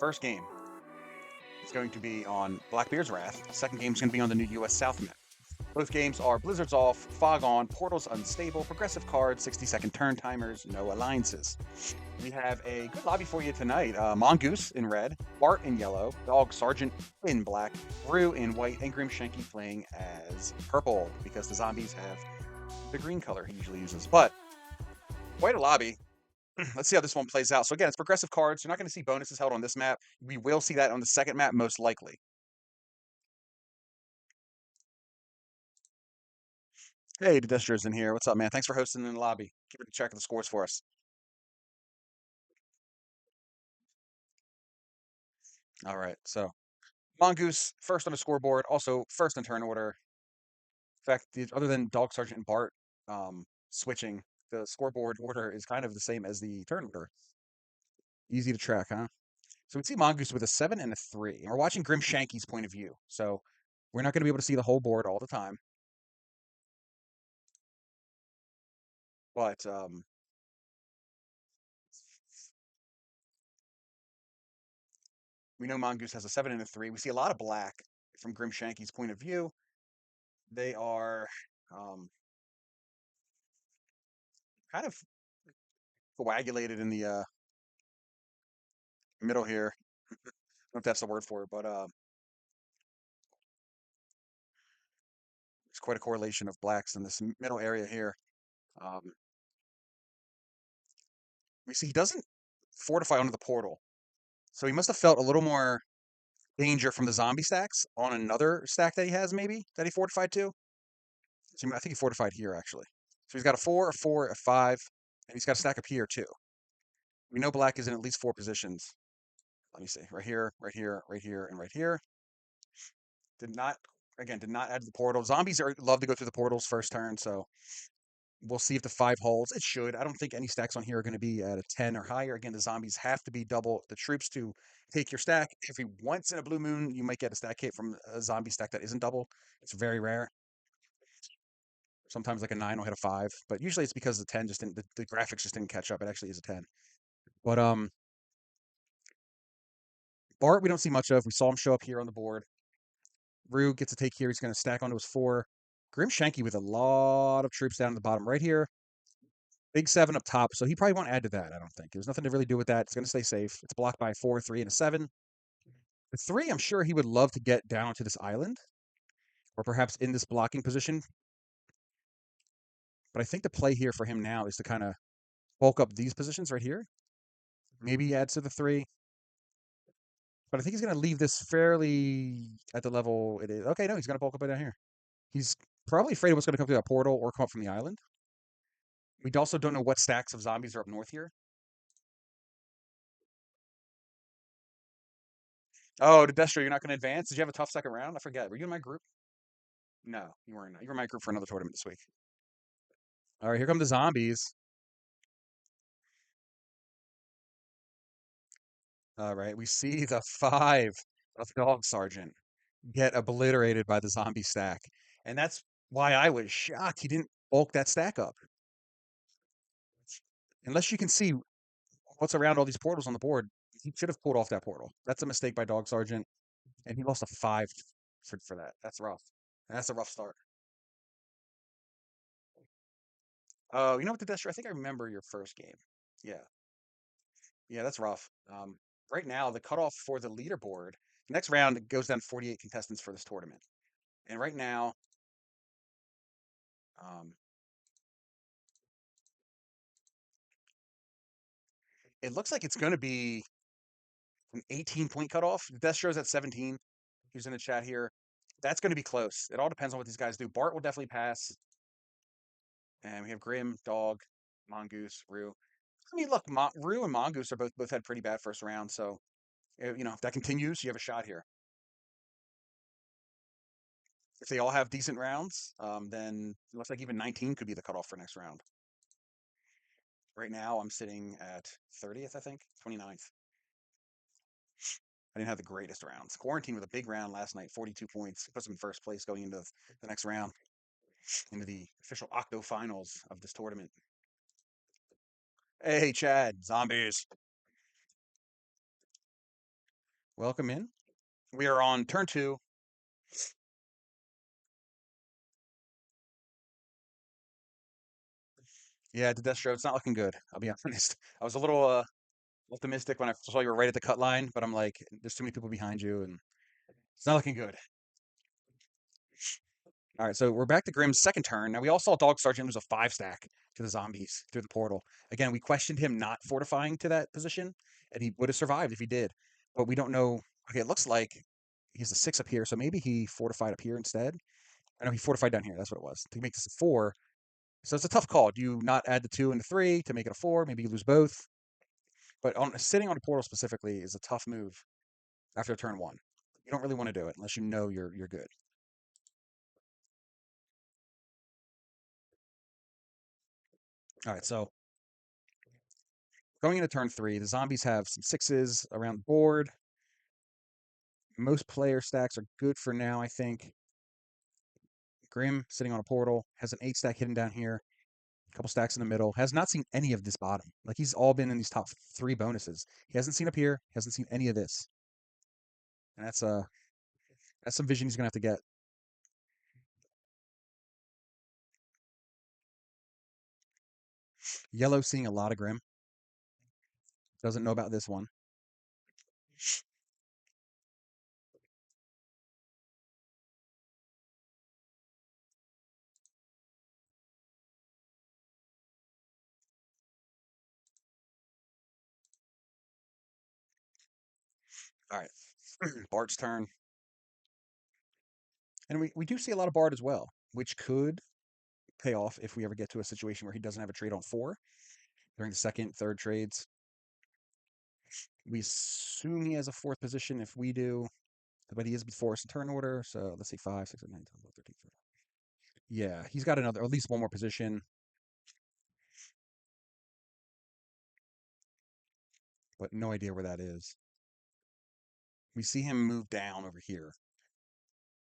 First game is going to be on Blackbeard's Wrath. Second game is going to be on the new US South map. Both games are Blizzards off, Fog on, Portals unstable, progressive cards, 60-second turn timers, no alliances. We have a good lobby for you tonight. Mongoose in red, Bart in yellow, Dog Sergeant in black, Rue in white, and Grim Shanky playing as purple because the zombies have the green color he usually uses. But quite a lobby. Let's see how this one plays out. So again, it's progressive cards. You're not going to see bonuses held on this map. We will see that on the second map, most likely. Hey, Dedestra's in here. What's up, man? Thanks for hosting in the lobby. Keep it track of the scores for us. All right, so Mongoose first on the scoreboard, also first in turn order. In fact, other than Dog Sergeant and Bart switching, the scoreboard order is kind of the same as the turn order. Easy to track, huh? So we see Mongoose with a 7 and a 3. And we're watching Grim Shanky's point of view. So we're not going to be able to see the whole board all the time. But we know Mongoose has a 7 and a 3. We see a lot of black from Grim Shanky's point of view. They are kind of coagulated in the middle here. I don't know if that's the word for it, but there's quite a correlation of blacks in this middle area here. Um, we see he doesn't fortify onto the portal, so he must have felt a little more danger from the zombie stacks on another stack that he has, maybe that he fortified to. So I think he fortified here actually. So he's got a 4, a 4, a 5, and he's got a stack up here too. We know black is in at least 4 positions. Let me see, right here, right here, right here, and right here. Did not add to the portal. Zombies love to go through the portals first turn, so we'll see if the 5 holds. It should. I don't think any stacks on here are going to be at a 10 or higher. Again, the zombies have to be double the troops to take your stack. Every once in a blue moon, you might get a stack hit from a zombie stack that isn't double. It's very rare. Sometimes like a 9 will hit a 5, but usually it's because the 10 just didn't, the graphics just didn't catch up. It actually is a 10. But Bart, we don't see much of. We saw him show up here on the board. Rue gets a take here. He's going to stack onto his 4. Grim Shanky with a lot of troops down at the bottom right here. Big 7 up top, so he probably won't add to that, I don't think. There's nothing to really do with that. It's going to stay safe. It's blocked by a 4, 3, and a 7. The 3, I'm sure he would love to get down to this island, or perhaps in this blocking position. But I think the play here for him now is to kind of bulk up these positions right here. Maybe he adds to the 3. But I think he's going to leave this fairly at the level it is. Okay, no, he's going to bulk up right down here. He's probably afraid of what's going to come through that portal or come up from the island. We also don't know what stacks of zombies are up north here. Oh, Destro, you're not going to advance? Did you have a tough second round? I forget. Were you in my group? No, you weren't. You were in my group for another tournament this week. All right, here come the zombies. All right, we see the 5 of Dog Sergeant get obliterated by the zombie stack. And that's why I was shocked he didn't bulk that stack up. Unless you can see what's around all these portals on the board, he should have pulled off that portal. That's a mistake by Dog Sergeant. And he lost a 5 for that. That's rough. That's a rough start. Oh, you know what, Destro? I think I remember your first game. Yeah. Yeah, that's rough. Right now, the cutoff for the leaderboard, the next round it goes down to 48 contestants for this tournament. And right now, um, it looks like it's going to be an 18-point cutoff. Destro's at 17. He's in the chat here. That's going to be close. It all depends on what these guys do. Bart will definitely pass. And we have Grim, Dog, Mongoose, Rue. I mean, look, Rue and Mongoose are both had pretty bad first round. So, if that continues, you have a shot here. If they all have decent rounds, then it looks like even 19 could be the cutoff for next round. Right now, I'm sitting at 30th, I think, 29th. I didn't have the greatest rounds. Quarantine with a big round last night, 42 points. Puts him in first place going into the next round, into the official octo finals of this tournament. Hey, Chad, zombies. Welcome in. We are on turn two. Yeah, Destro, it's not looking good. I'll be honest. I was a little optimistic when I saw you were right at the cut line, but I'm like, there's too many people behind you, and it's not looking good. All right, so we're back to Grimm's second turn. Now we all saw Dog Sergeant lose a 5 stack to the zombies through the portal. Again, we questioned him not fortifying to that position, and he would have survived if he did. But we don't know. Okay, it looks like he has a 6 up here, so maybe he fortified up here instead. I know he fortified down here. That's what it was to make this a 4. So it's a tough call. Do you not add the 2 and the 3 to make it a 4? Maybe you lose both. But sitting on a portal specifically is a tough move after turn 1. You don't really want to do it unless you know you're good. All right, so going into turn 3, the zombies have some 6s around the board. Most player stacks are good for now, I think. Grim sitting on a portal has an 8 stack hidden down here, a couple stacks in the middle. Has not seen any of this bottom. Like he's all been in these top 3 bonuses. He hasn't seen up here. Hasn't seen any of this, and that's some vision he's gonna have to get. Yellow seeing a lot of Grim. Doesn't know about this one. All right, Bart's turn. And we do see a lot of Bard as well, which could pay off if we ever get to a situation where he doesn't have a trade on 4 during the second, third trades. We assume he has a 4th position if we do, but he is before us in turn order. So let's see, 5, 6, 7, 9, 10, 11, 13, 14. Yeah, he's got another, at least one more position, but no idea where that is. We see him move down over here.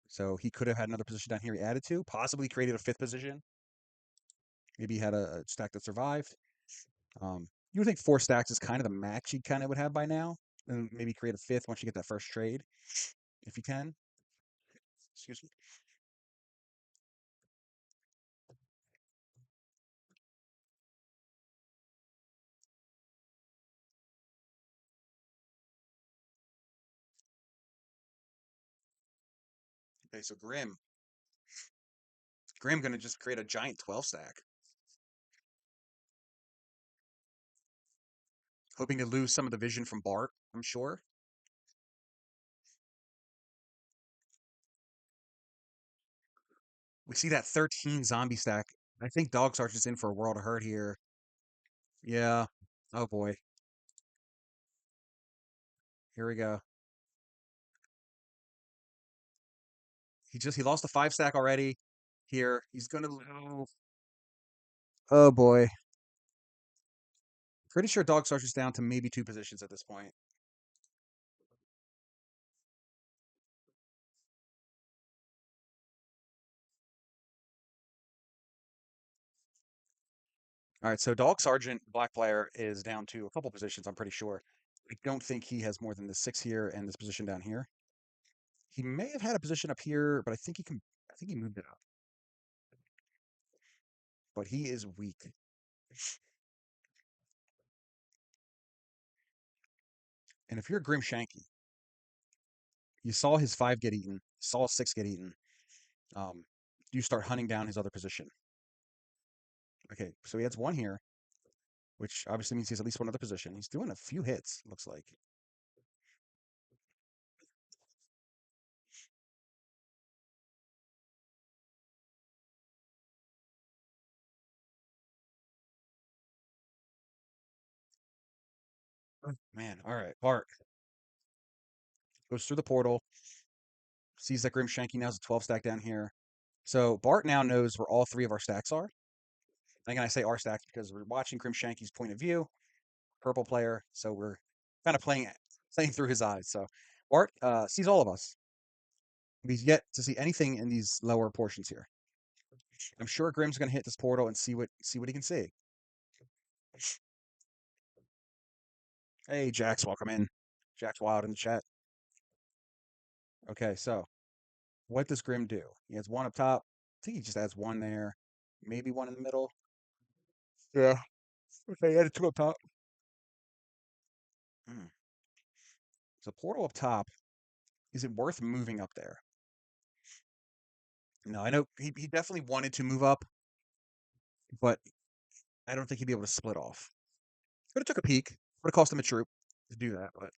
So he could have had another position down here he added to, possibly created a 5th position. Maybe he had a stack that survived. You would think 4 stacks is kind of the max you kind of would have by now, and maybe create a 5th once you get that first trade, if you can. Excuse me. Okay, so Grim gonna just create a giant 12 stack, hoping to lose some of the vision from Bart. I'm sure. We see that 13 zombie stack. I think Dog Sergeant's in for a world of hurt here. Yeah. Oh boy. Here we go. He lost a 5 stack already. Here he's gonna lose. Oh boy. Pretty sure Dog Sergeant's down to maybe 2 positions at this point. All right, so Dog Sergeant, black player, is down to a couple positions, I'm pretty sure. I don't think he has more than the 6 here and this position down here. He may have had a position up here, but I think he moved it up. But he is weak. And if you're Grim Shanky, you saw his 5 get eaten, saw 6 get eaten. Um, you start hunting down his other position. Okay, so he has 1 here, which obviously means he has at least one other position. He's doing a few hits, looks like. Man, all right. Bart goes through the portal, sees that Grim Shanky now has a 12 stack down here. So Bart now knows where all 3 of our stacks are. And again, I say our stacks because we're watching Grim Shanky's point of view, purple player. So we're kind of playing through his eyes. So Bart sees all of us. He's yet to see anything in these lower portions here. I'm sure Grim's going to hit this portal and see what he can see. Hey, Jax, welcome in. Jax Wild in the chat. Okay, so what does Grim do? He has one up top. I think he just adds one there, maybe one in the middle. Yeah. Okay, he added two up top. Hmm. So portal up top. Is it worth moving up there? No, I know he definitely wanted to move up, but I don't think he'd be able to split off. Could have took a peek. Would have cost him a troop to do that, but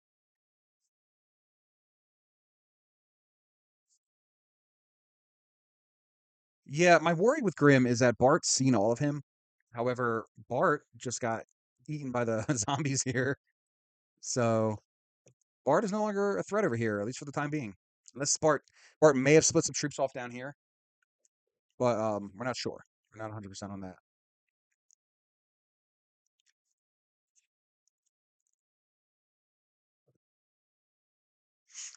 yeah, my worry with Grim is that Bart's seen all of him. However, Bart just got eaten by the zombies here, so Bart is no longer a threat over here, at least for the time being. Unless Bart may have split some troops off down here, but we're not sure. We're not 100% on that.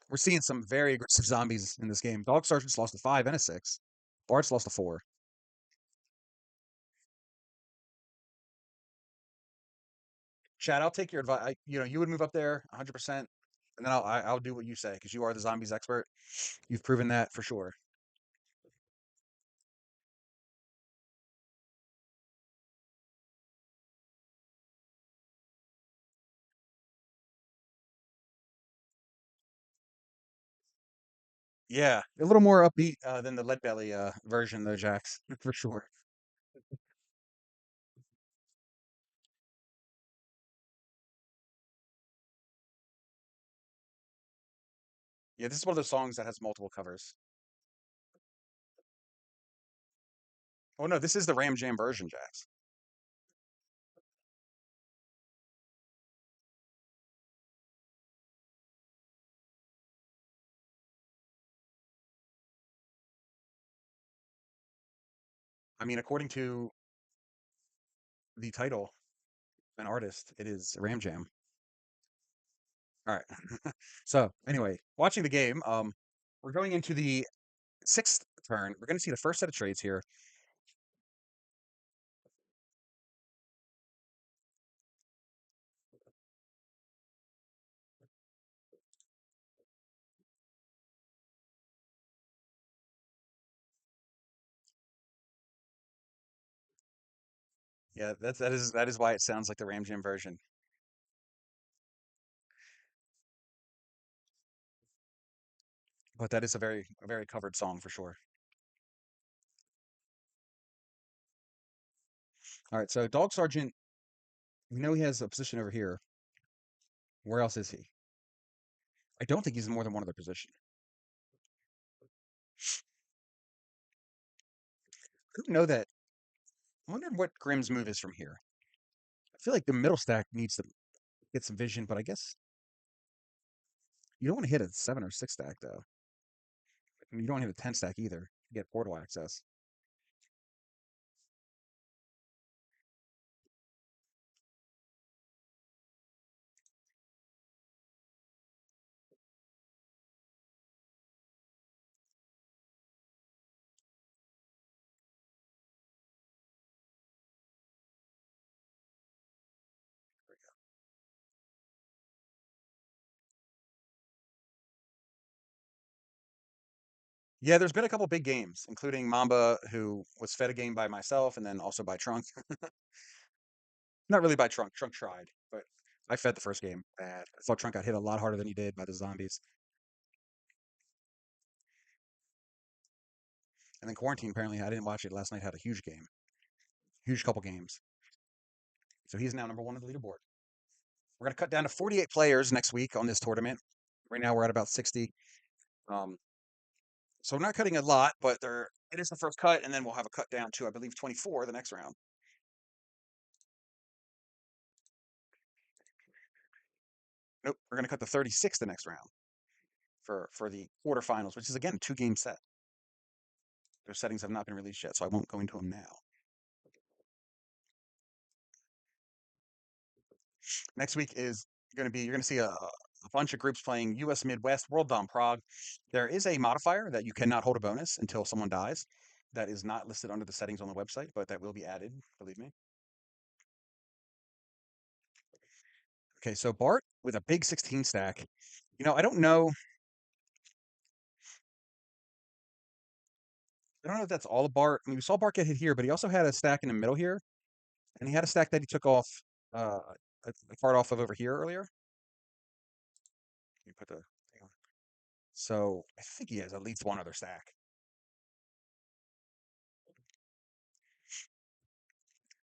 We're seeing some very aggressive zombies in this game. Dog Sergeant's lost a 5 and a 6. Bart's lost a 4. Chad, I'll take your advice. You would move up there 100%, and then I'll do what you say because you are the zombies expert. You've proven that for sure. Yeah, a little more upbeat than the Lead Belly version, though, Jax, for sure. Yeah, this is one of those songs that has multiple covers. Oh no, this is the Ram Jam version, Jax. I mean, according to the title and artist, it is Ram Jam. All right. So anyway, watching the game, we're going into the sixth turn. We're going to see the first set of trades here. Yeah, that is why it sounds like the Ram Jam version. But that is a very covered song for sure. All right, so Dog Sergeant, we know he has a position over here. Where else is he? I don't think he's in more than one other position. I don't know that. I wonder what Grimm's move is from here. I feel like the middle stack needs to get some vision, but I guess you don't want to hit a 7 or 6 stack though. And you don't hit a 10 stack either to get portal access. Yeah, there's been a couple big games, including Mamba, who was fed a game by myself and then also by Trunk. Not really by Trunk. Trunk tried, but I fed the first game bad. I thought Trunk got hit a lot harder than he did by the zombies. And then Quarantine, apparently, I didn't watch it last night, had a huge game. Huge couple games. So he's now number one on the leaderboard. We're going to cut down to 48 players next week on this tournament. Right now we're at about 60. Um, so we're not cutting a lot, but it is the first cut, and then we'll have a cut down to, I believe, 24 the next round. Nope, we're going to cut to 36 the next round for the quarterfinals, which is again 2 game set. Those settings have not been released yet, so I won't go into them now. Next week is going to be you're going to see a bunch of groups playing U.S. Midwest World Dom Prague. There is a modifier that you cannot hold a bonus until someone dies. That is not listed under the settings on the website, but that will be added. Believe me. Okay, so Bart with a big 16 stack. I don't know. I don't know if that's all of Bart. I mean, we saw Bart get hit here, but he also had a stack in the middle here, and he had a stack that he took off uh, a card off of over here earlier. Let me put the thing on. So I think he has at least one other stack.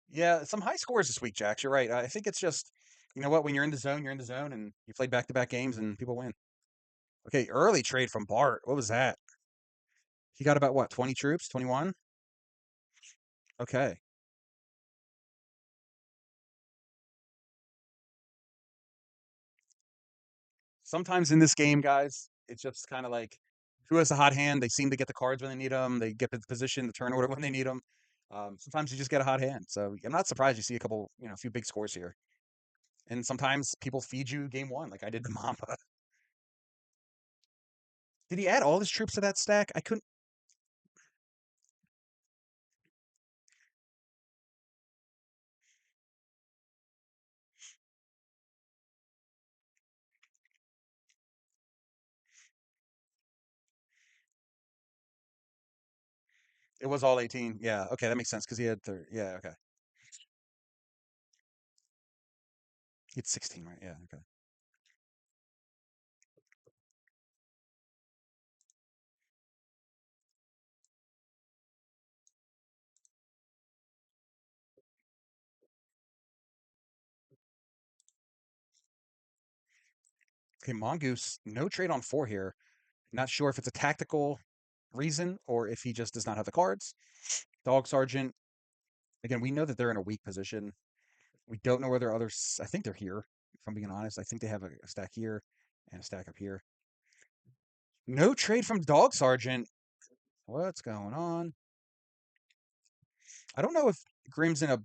Yeah, some high scores this week, Jax. You're right. I think it's just, you know what, when you're in the zone, you're in the zone, and you played back-to-back games, and people win. Okay, early trade from Bart. What was that? He got about what, 20 troops? 21? Okay. Sometimes in this game, guys, it's just kind of like who has the hot hand. They seem to get the cards when they need them. They get the position, the turn order when they need them. Sometimes you just get a hot hand. So I'm not surprised you see a couple, a few big scores here. And sometimes people feed you game one, like I did to Mamba. Did he add all his troops to that stack? I couldn't. It was all 18. Yeah. Okay, that makes sense because he had yeah. Okay, he had 16, right? Yeah. Okay. Okay, Mongoose, no trade on four here. Not sure if it's a tactical reason or if he just does not have the cards. Dog Sergeant, again, we know that they're in a weak position. We don't know where their others. I think they're here. If I'm being honest, I think they have a stack here and a stack up here. No trade from Dog Sergeant. What's going on? I don't know if Grimm's in a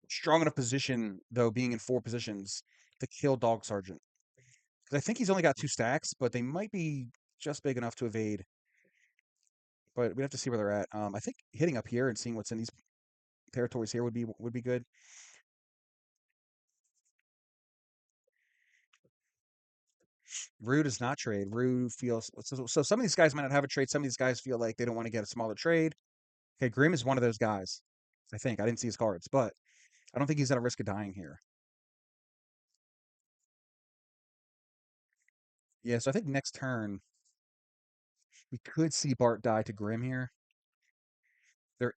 strong enough position, though, being in four positions to kill Dog Sergeant. Because I think he's only got two stacks, but they might be just big enough to evade. But we have to see where they're at. I think hitting up here and seeing what's in these territories here would be good. Rue does not trade. Rue feels so. Some of these guys might not have a trade. Some of these guys feel like they don't want to get a smaller trade. Okay, Grimm is one of those guys. I think I didn't see his cards, but I don't think he's at a risk of dying here. Yeah, so I think next turn we could see Bart die to Grimm here. There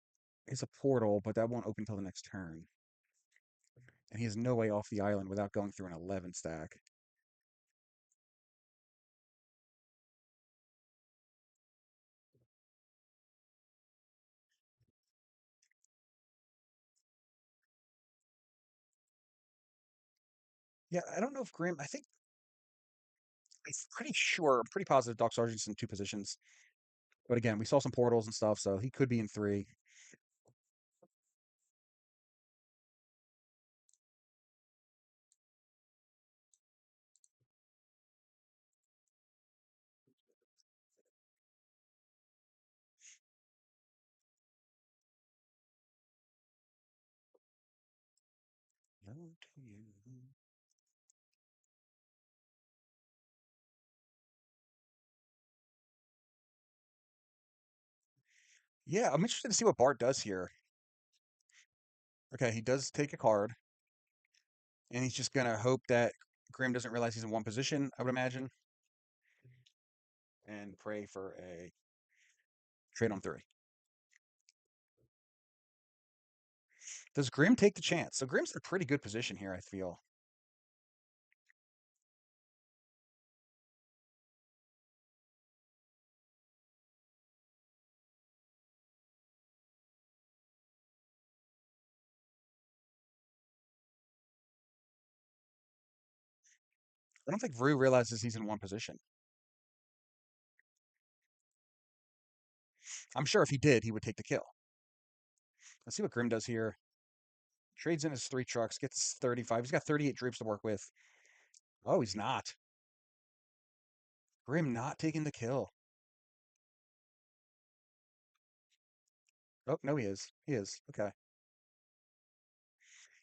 is a portal, but that won't open until the next turn. And he has no way off the island without going through an 11 stack. Yeah, I don't know if Grimm. I'm pretty sure, I'm pretty positive Doc Sargent's in two positions. But again, we saw some portals and stuff, so he could be in three. No to you. Yeah, I'm interested to see what Bart does here. Okay, he does take a card, and he's just gonna hope that Grimm doesn't realize he's in one position, I would imagine, and pray for a trade on three. Does Grimm take the chance? So Grimm's in a pretty good position here, I feel. I don't think Rue realizes he's in one position. I'm sure if he did, he would take the kill. Let's see what Grimm does here. Trades in his three trucks, gets 35. He's got 38 troops to work with. Oh, he's not. Grimm not taking the kill. Oh, no, he is. He is. Okay.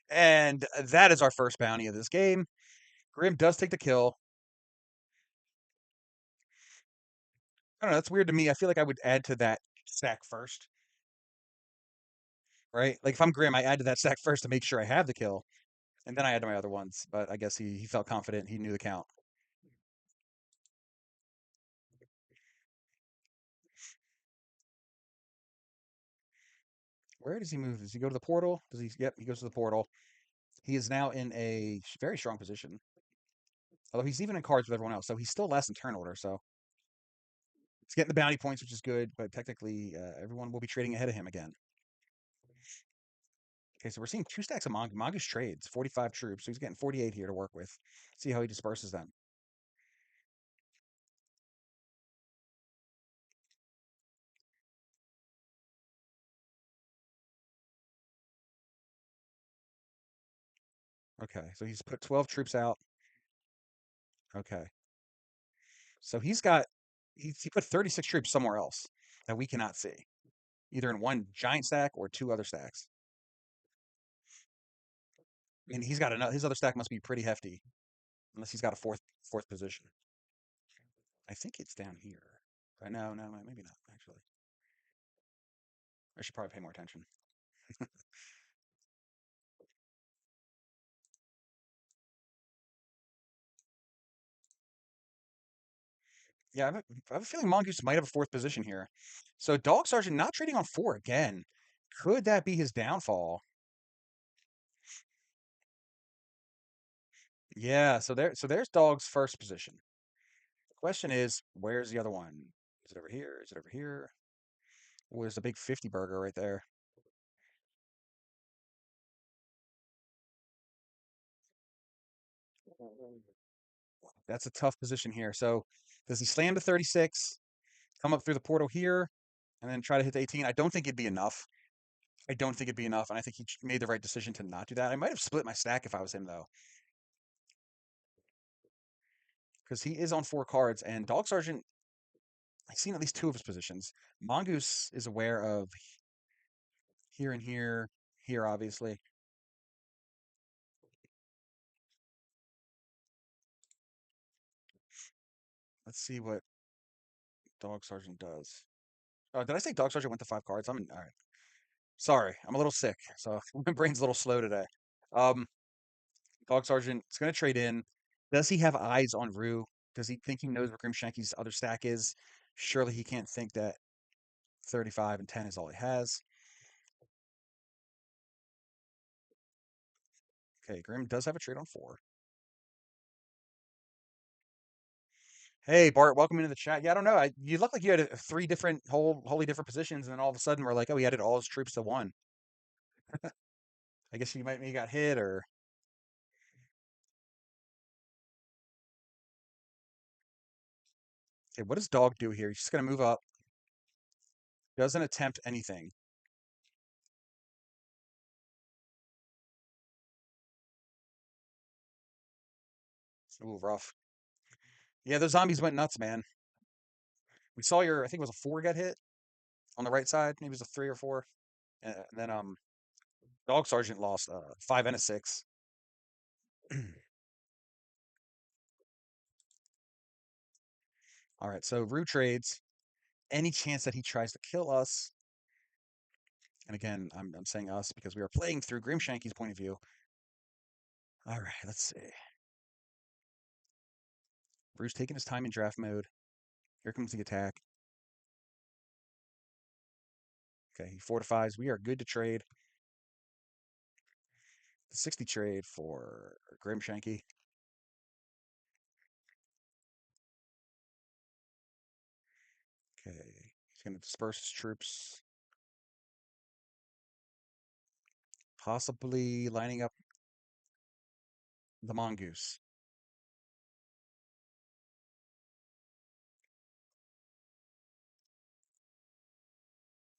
And that is our first bounty of this game. Grimm does take the kill. I don't know. That's weird to me. I feel like I would add to that stack first, right? Like if I'm Grim, I add to that stack first to make sure I have the kill, and then I add to my other ones. But I guess he felt confident. He knew the count. Where does he move? Does he go to the portal? Does he? Yep, he goes to the portal. He is now in a very strong position. Although he's even in cards with everyone else, so he's still last in turn order. So he's getting the bounty points, which is good. But technically, everyone will be trading ahead of him again. Okay, so we're seeing two stacks of Mongoose trades, 45 troops. So he's getting 48 here to work with. See how he disperses them. Okay, so he's put 12 troops out. Okay, so he put 36 troops somewhere else that we cannot see, either in one giant stack or two other stacks. And he's got another. His other stack must be pretty hefty, unless he's got a fourth position. I think it's down here. No, maybe not actually. I should probably pay more attention. Yeah, I have a feeling Mongoose might have a fourth position here. So Dog Sergeant not trading on 4 again. Could that be his downfall? Yeah, so there's Dog's first position. The question is, where's the other one? Is it over here? Is it over here? Oh, there's a big 50 burger right there. That's a tough position here. So does he slam to 36, come up through the portal here, and then try to hit the 18? I don't think it'd be enough. I don't think it'd be enough, and I think he made the right decision to not do that. I might have split my stack if I was him, though, because he is on 4 cards, and Dog Sergeant, I've seen at least 2 of his positions. Mongoose is aware of here and here, here, obviously. Let's see what Dog Sergeant does. Did I say Dog Sergeant went to 5 cards? All right. Sorry, I'm a little sick, so my brain's a little slow today. Um, Dog Sergeant is going to trade in. Does he have eyes on Rue? Does he think he knows where Grimshanky's other stack is? Surely he can't think that 35 and 10 is all he has. Okay, Grim does have a trade on 4. Hey, Bart, welcome into the chat. Yeah, I don't know. You look like you had 3 different, wholly different positions, and then all of a sudden we're like, oh, he added all his troops to 1. I guess you might maybe got hit or. Okay, what does Dog do here? He's just going to move up. Doesn't attempt anything. Ooh, rough. Yeah, those zombies went nuts, man. We saw I think it was a 4 get hit on the right side. Maybe it was a 3 or 4. And then Dog Sergeant lost 5 and a 6. All right, so Rue trades. Any chance that he tries to kill us? And again, I'm saying us because we are playing through Grimshanky's point of view. All right, let's see. Rue's taking his time in draft mode. Here comes the attack. Okay, he fortifies. We are good to trade. The 60 trade for Grimshanky. Okay, he's going to disperse his troops. Possibly lining up the Mongoose.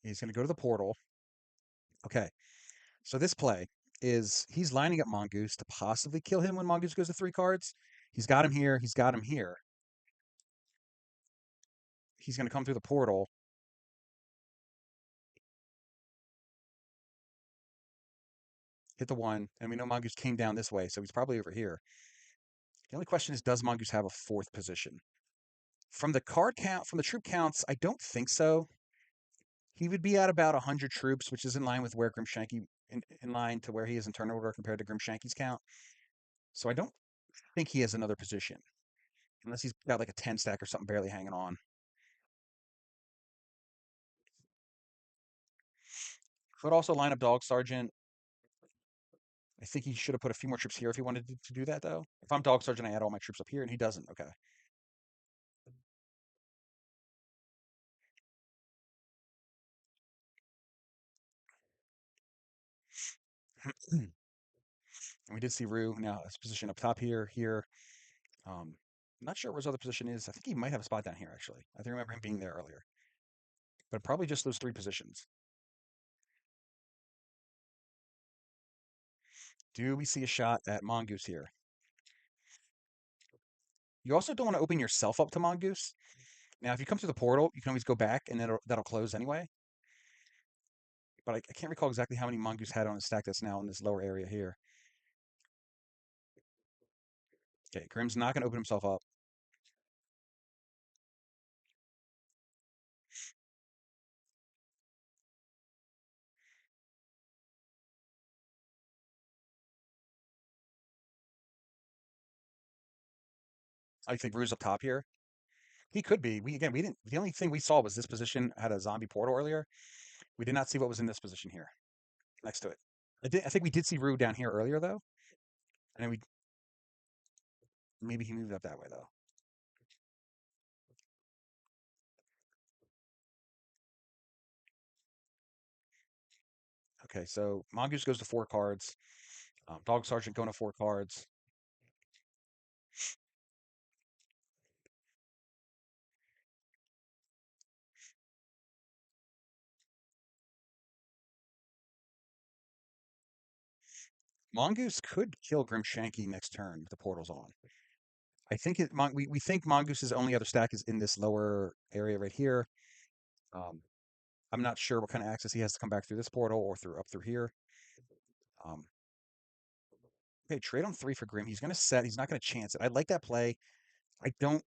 He's going to go to the portal. Okay, so this play is he's lining up Mongoose to possibly kill him when Mongoose goes to 3 cards. He's got him here. He's got him here. He's going to come through the portal. Hit the 1, and we know Mongoose came down this way, so he's probably over here. The only question is, does Mongoose have a 4th position? From the card count, from the troop counts, I don't think so. He would be at about 100 troops, which is in line with where Grimshanky in line to where he is in turn order compared to Grimshanky's count. So I don't think he has another position unless he's got like a 10 stack or something barely hanging on. Could also line up Dog Sergeant. I think he should have put a few more troops here if he wanted to do that, though. If I'm Dog Sergeant, I add all my troops up here, and he doesn't. Okay. And we did see Rue now his position up top here. Um, not sure where his other position is. I think he might have a spot down here, actually. I think I remember him being there earlier. But probably just those three positions. Do we see a shot at Mongoose here? You also don't want to open yourself up to Mongoose. Now, if you come through the portal, you can always go back, and that'll close anyway. But I can't recall exactly how many Mongoose had on his stack that's now in this lower area here. Okay, Grimm's not going to open himself up. I think Rue's up top here. He could be. We didn't. The only thing we saw was this position had a zombie portal earlier. We did not see what was in this position here next to it. I think we did see Rue down here earlier though, and then we maybe he moved up that way though. Okay, so Mongoose goes to 4 cards. Dog Sergeant going to 4 cards. Mongoose could kill Grimshanky next turn if the portal's on. I think we think Mongoose's only other stack is in this lower area right here. I'm not sure what kind of access he has to come back through this portal or up through here. Um, okay, trade on 3 for Grim. He's going to set. He's not going to chance it. I like that play. I don't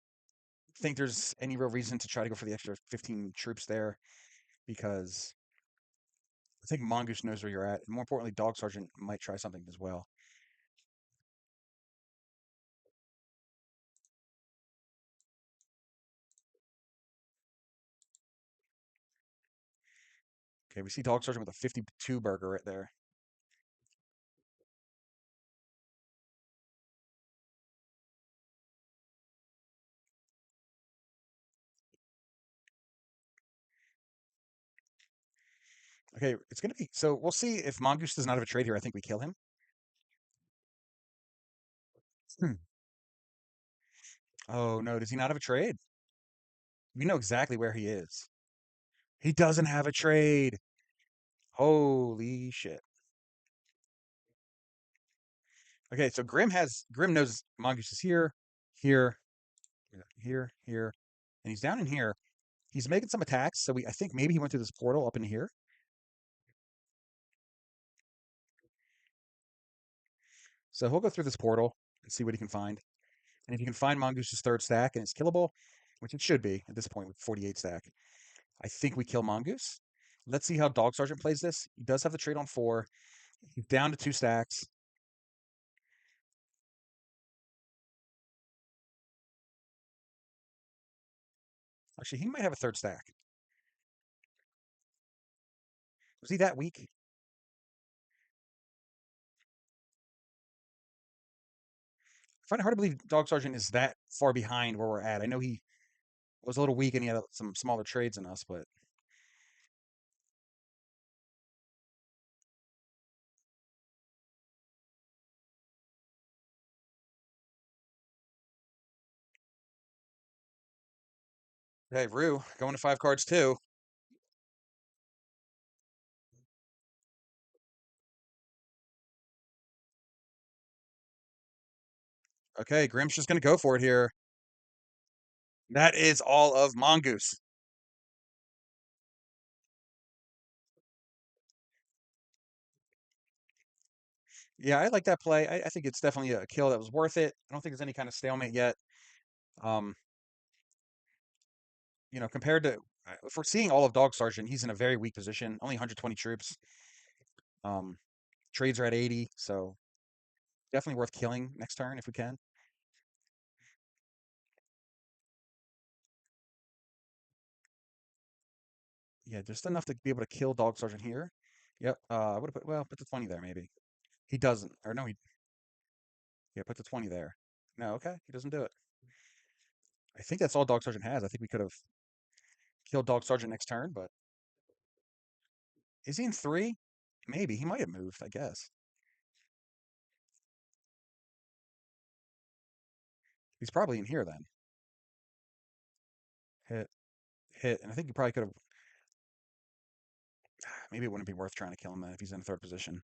think there's any real reason to try to go for the extra 15 troops there because I think Mongoose knows where you're at. And more importantly, Dog Sergeant might try something as well. Okay, we see Dog Sergeant with a 52 burger right there. Okay, it's going to be, so we'll see if Mongoose does not have a trade here. I think we kill him. Hmm. Oh, no, does he not have a trade? We know exactly where he is. He doesn't have a trade. Holy shit. Okay, so Grim knows Mongoose is here, here, and he's down in here. He's making some attacks, so I think maybe he went through this portal up in here. So he'll go through this portal and see what he can find. And if you can find Mongoose's third stack and it's killable, which it should be at this point with 48 stack, I think we kill Mongoose. Let's see how Dog Sergeant plays this. He does have the trade on 4. He's down to 2 stacks. Actually, he might have a third stack. Was he that weak? I find it hard to believe Dog Sergeant is that far behind where we're at. I know he was a little weak and he had some smaller trades than us, but hey, Rue going to 5 cards too. Okay, Grim's just going to go for it here. That is all of Mongoose. Yeah, I like that play. I think it's definitely a kill that was worth it. I don't think there's any kind of stalemate yet. Um, compared to if we're seeing all of Dog Sergeant, he's in a very weak position. Only 120 troops. Um, Trades are at 80, so definitely worth killing next turn if we can. Yeah, just enough to be able to kill Dog Sergeant here. Yep. I would have put, well, put the 20 there maybe. He doesn't. Or no, yeah, put the 20 there. No, okay. He doesn't do it. I think that's all Dog Sergeant has. I think we could have killed Dog Sergeant next turn, but is he in 3? Maybe. He might have moved, I guess. He's probably in here then. Hit, hit. And I think you probably could have. Maybe it wouldn't be worth trying to kill him then if he's in third position.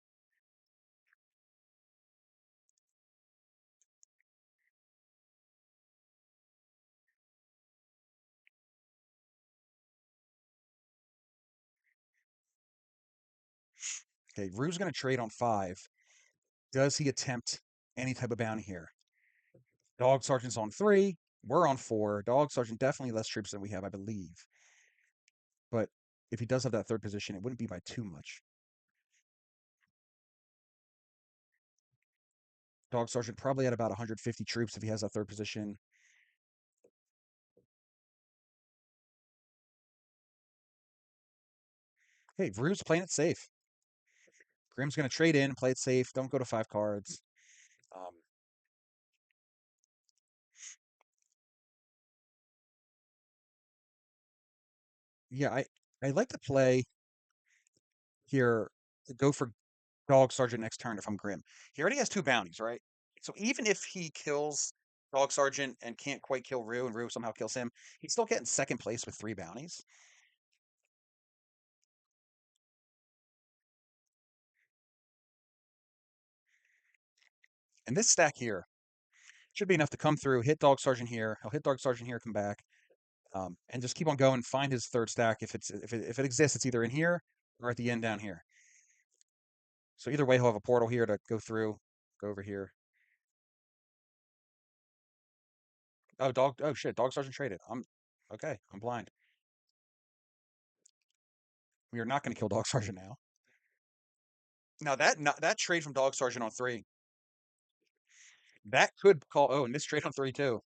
Okay, Rue's going to trade on 5. Does he attempt any type of bounty here? Dog Sergeant's on 3. We're on 4. Dog Sergeant definitely less troops than we have, I believe. But if he does have that third position, it wouldn't be by too much. Dog Sergeant probably at about 150 troops if he has that third position. Hey, Rue's playing it safe. Grimm's going to trade in, play it safe. Don't go to 5 cards. Um, yeah, I like to play here to go for Dog Sergeant next turn if I'm Grim. He already has 2 bounties, right? So even if he kills Dog Sergeant and can't quite kill Rue, and Rue somehow kills him, he's still getting second place with 3 bounties. And this stack here should be enough to come through, hit Dog Sergeant here. He'll hit Dog Sergeant here, come back, and just keep on going. Find his third stack. If it exists, it's either in here or at the end down here. So either way, he'll have a portal here to go through, go over here. Oh, dog. Oh shit, Dog Sergeant traded. I'm okay. I'm blind. We are not going to kill Dog Sergeant now. Now that trade from Dog Sergeant on 3, that could call. Oh, and this trade on 3 too.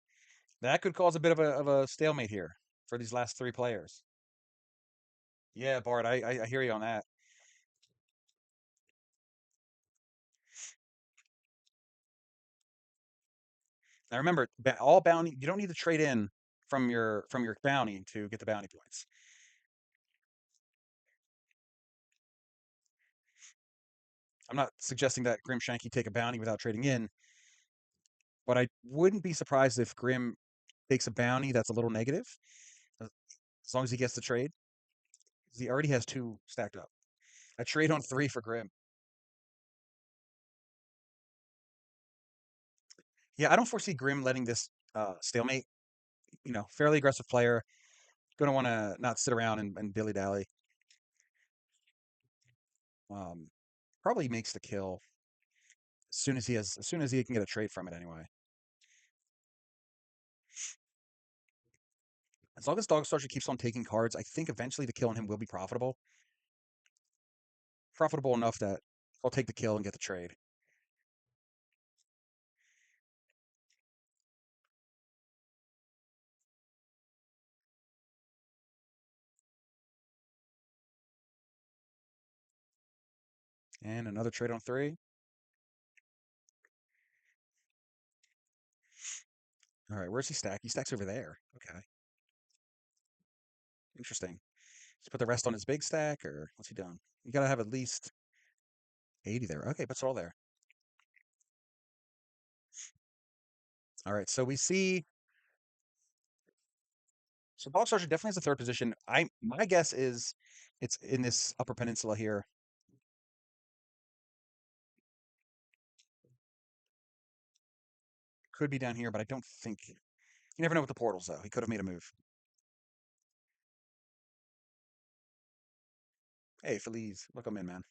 That could cause a bit of a stalemate here for these last 3 players. Yeah, Bart, I hear you on that. Now remember, all bounty. You don't need to trade in from your bounty to get the bounty points. I'm not suggesting that Grimshanky take a bounty without trading in, but I wouldn't be surprised if Grim takes a bounty that's a little negative, as long as he gets the trade. 'Cause he already has 2 stacked up. A trade on 3 for Grim. Yeah, I don't foresee Grim letting this stalemate. Fairly aggressive player. Going to want to not sit around and dilly dally. Um, Probably makes the kill as soon as he can get a trade from it anyway. As long as Dog Sergeant keeps on taking cards, I think eventually the kill on him will be profitable. Profitable enough that I'll take the kill and get the trade. And another trade on 3. All right, where's he stack? He stacks over there. Okay, interesting. Let's put the rest on his big stack, or what's he doing? You gotta have at least 80 there. Okay, puts it all there. All right, so we see. So Dog Sergeant definitely has a third position. My guess is it's in this upper peninsula here. Could be down here, but I don't think. You never know with the portals though. He could have made a move. Hey, Feliz, welcome in, man.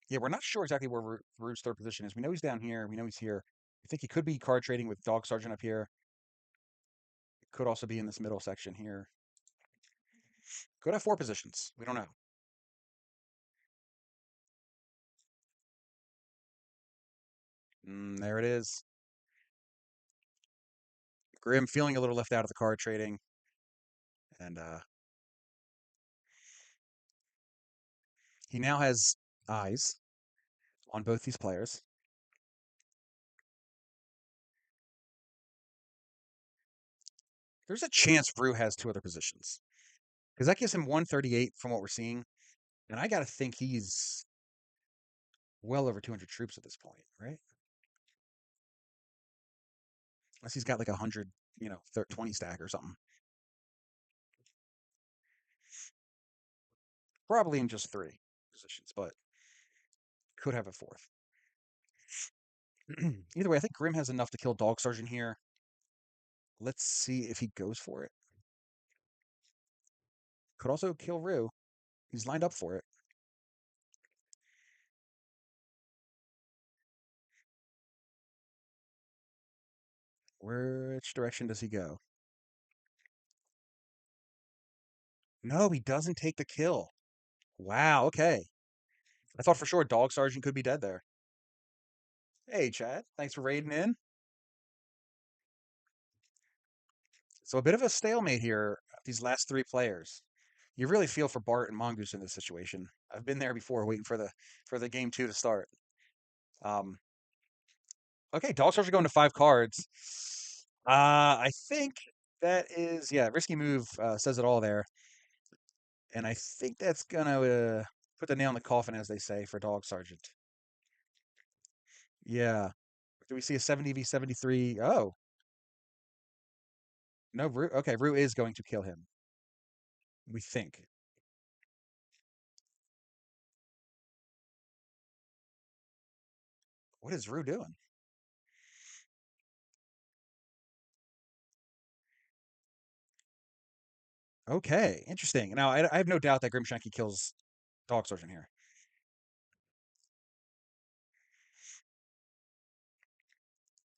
Yeah, we're not sure exactly where Rue's third position is. We know he's down here. We know he's here. I think he could be card trading with Dog Sergeant up here. Could also be in this middle section here. Could have 4 positions. We don't know. There it is. Grim feeling a little left out of the card trading. And he now has eyes on both these players. There's a chance Rue has 2 other positions. Because that gives him 138 from what we're seeing. And I got to think he's well over 200 troops at this point, right? Unless he's got like 100, 20 stack or something. Probably in just 3 positions, but could have a 4th. Either way, I think Grim has enough to kill Dog Sergeant here. Let's see if he goes for it. Could also kill Rue. He's lined up for it. Which direction does he go? No, he doesn't take the kill. Wow, okay. I thought for sure Dog Sergeant could be dead there. Hey, Chad. Thanks for raiding in. So a bit of a stalemate here, these last 3 players. You really feel for Bart and Mongoose in this situation. I've been there before, waiting for the game 2 to start. Okay, Dog Sergeant going to 5 cards. I think that is, yeah, risky move says it all there. And I think that's going to put the nail in the coffin, as they say, for Dog Sergeant. Yeah. Do we see a 70v73? Oh. No, Rue. Okay, Rue is going to kill him. We think. What is Rue doing? Okay, interesting. Now, I have no doubt that Grimshanky kills Dog Sergeant here.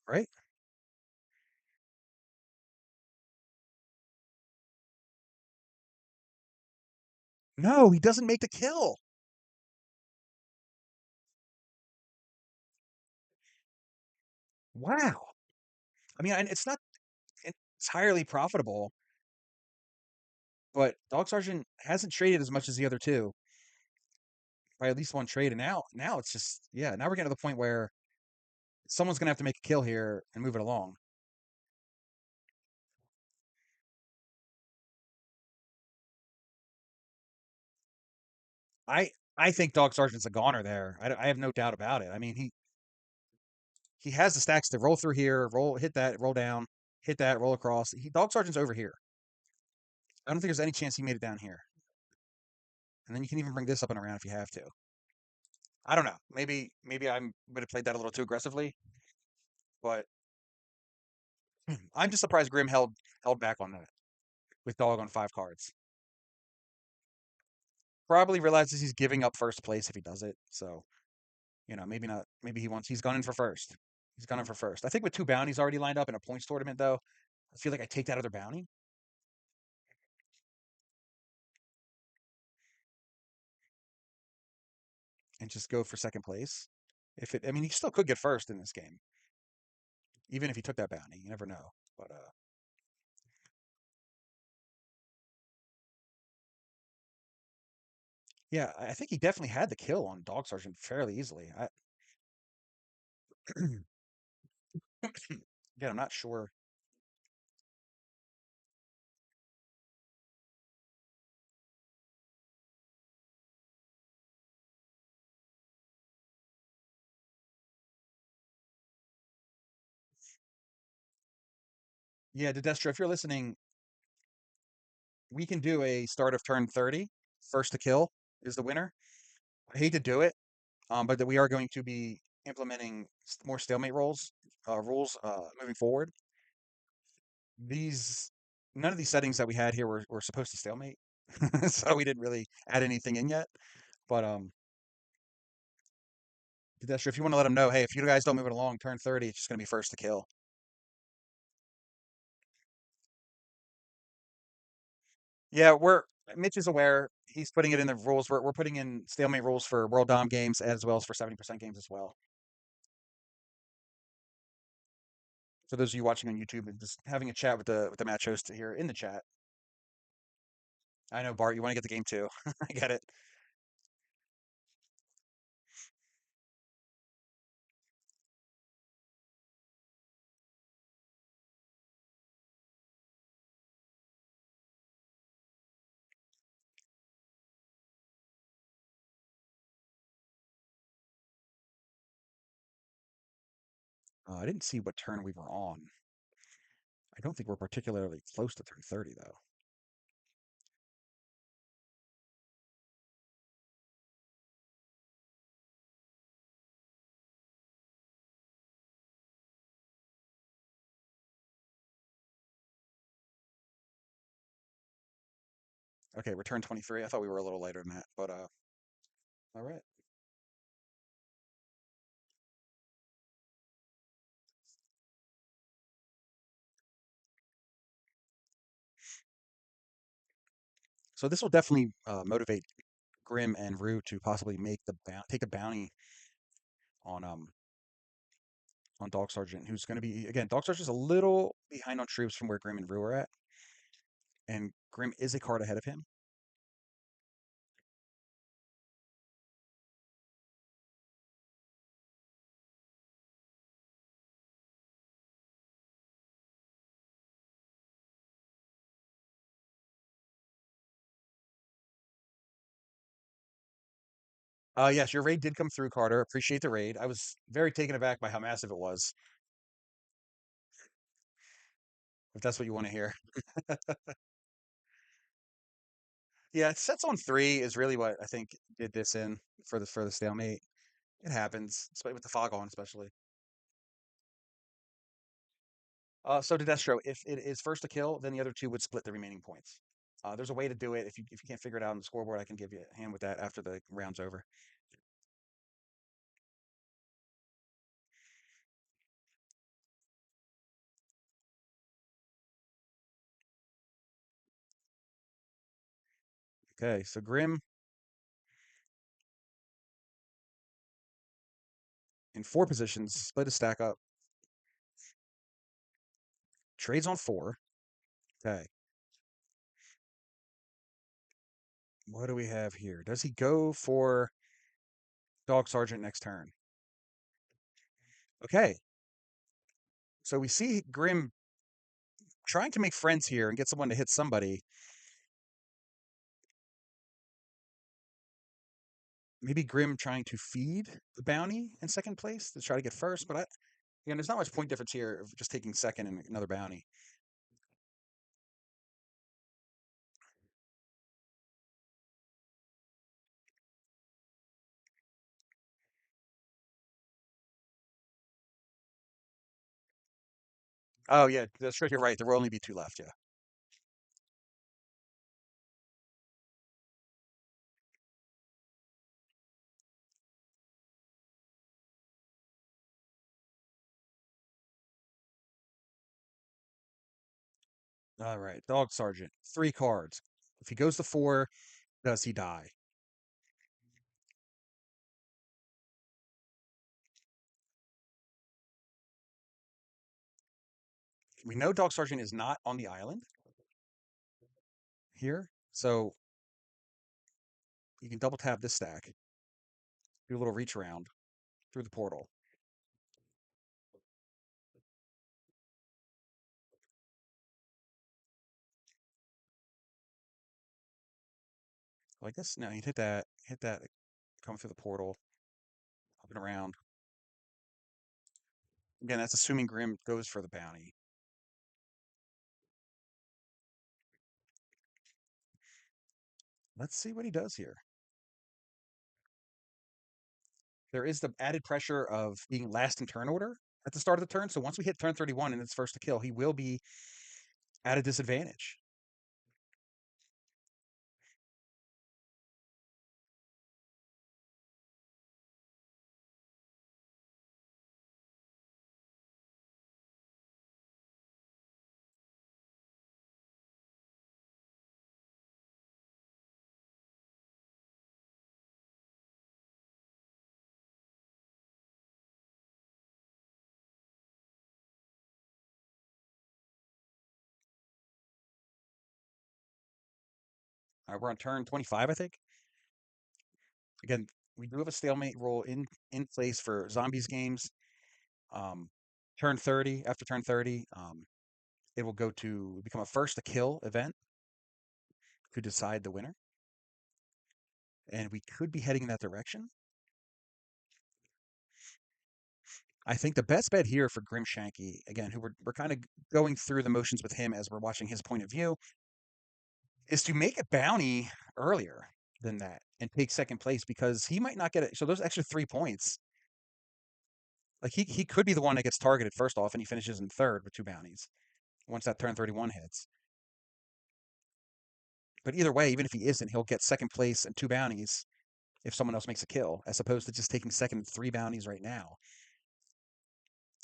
Right? No, he doesn't make the kill. Wow. I mean, it's not entirely profitable, but Dog Sergeant hasn't traded as much as the other 2 by at least 1 trade. And now it's just, yeah, now we're getting to the point where someone's going to have to make a kill here and move it along. I think Dog Sergeant's a goner there. I have no doubt about it. I mean, he has the stacks to roll through here, hit that, roll down, hit that, roll across. Dog Sergeant's over here. I don't think there's any chance he made it down here. And then you can even bring this up and around if you have to. I don't know. Maybe I would have played that a little too aggressively, but I'm just surprised Grim held back on that with Dog on 5 cards. Probably realizes he's giving up first place if he does it. So, maybe not. Maybe he's gunning for first. He's gunning for first. I think with 2 bounties already lined up in a points tournament, though, I feel like I take that other bounty and just go for second place. I mean, he still could get first in this game, even if he took that bounty. You never know. But yeah, I think he definitely had the kill on Dog Sergeant fairly easily. Again, I'm not sure. Yeah, Dedestra, if you're listening, we can do a start of turn 30. First to kill is the winner. I hate to do it, but that we are going to be implementing more stalemate rules moving forward. These None of these settings that we had here were supposed to stalemate, so we didn't really add anything in yet. But Destro, if you want to let him know, hey, if you guys don't move it along, turn 30, it's just going to be first to kill. Yeah, Mitch is aware. He's putting it in the rules. We're putting in stalemate rules for World Dom games as well as for 70% games as well. For those of you watching on YouTube and just having a chat with the match host here in the chat. I know, Bart, you want to get the game too. I get it. I didn't see what turn we were on. I don't think we're particularly close to turn 30, though. Okay, we're turn 23. I thought we were a little later than that, but all right. So this will definitely motivate Grim and Rue to possibly make take a bounty on Dog Sergeant, who's going to be again. Dog Sergeant's a little behind on troops from where Grim and Rue are at, and Grim is a card ahead of him. Yes, your raid did come through, Carter. Appreciate the raid. I was very taken aback by how massive it was. If that's what you want to hear. Yeah, it sets on 3 is really what I think did this in for the stalemate. It happens, especially with the fog on, especially. So to Destro, if it is first to kill, then the other two would split the remaining points. There's a way to do it. If you can't figure it out on the scoreboard, I can give you a hand with that after the round's over. Okay, so Grim in 4 positions, split his stack up, trades on 4. Okay, what do we have here? Does he go for Dog Sergeant next turn? Okay, so we see Grim trying to make friends here and get someone to hit somebody. Maybe Grim trying to feed the bounty in second place to try to get first, but again, there's not much point difference here of just taking second and another bounty. Oh yeah, that's true. You're right. There will only be 2 left. Yeah. All right. Dog Sergeant, 3 cards. If he goes to 4, does he die? We know Dog Sergeant is not on the island here, so you can double tap this stack, do a little reach around through the portal. Like this. Now you hit that, come through the portal, hopping around. Again, that's assuming Grim goes for the bounty. Let's see what he does here. There is the added pressure of being last in turn order at the start of the turn. So once we hit turn 31 and it's first to kill, he will be at a disadvantage. We're on turn 25, I think. Again, we do have a stalemate rule in place for zombies games. Um, turn 30, after turn 30, it will go to become a first to kill event to decide the winner. And we could be heading in that direction. I think the best bet here for Grimshanky, again, who we're kind of going through the motions with him as we're watching his point of view, is to make a bounty earlier than that and take second place because he might not get it. So those extra 3 points, like he could be the one that gets targeted first off and he finishes in third with two bounties once that turn 31 hits. But either way, even if he isn't, he'll get second place and two bounties if someone else makes a kill, as opposed to just taking second and three bounties right now.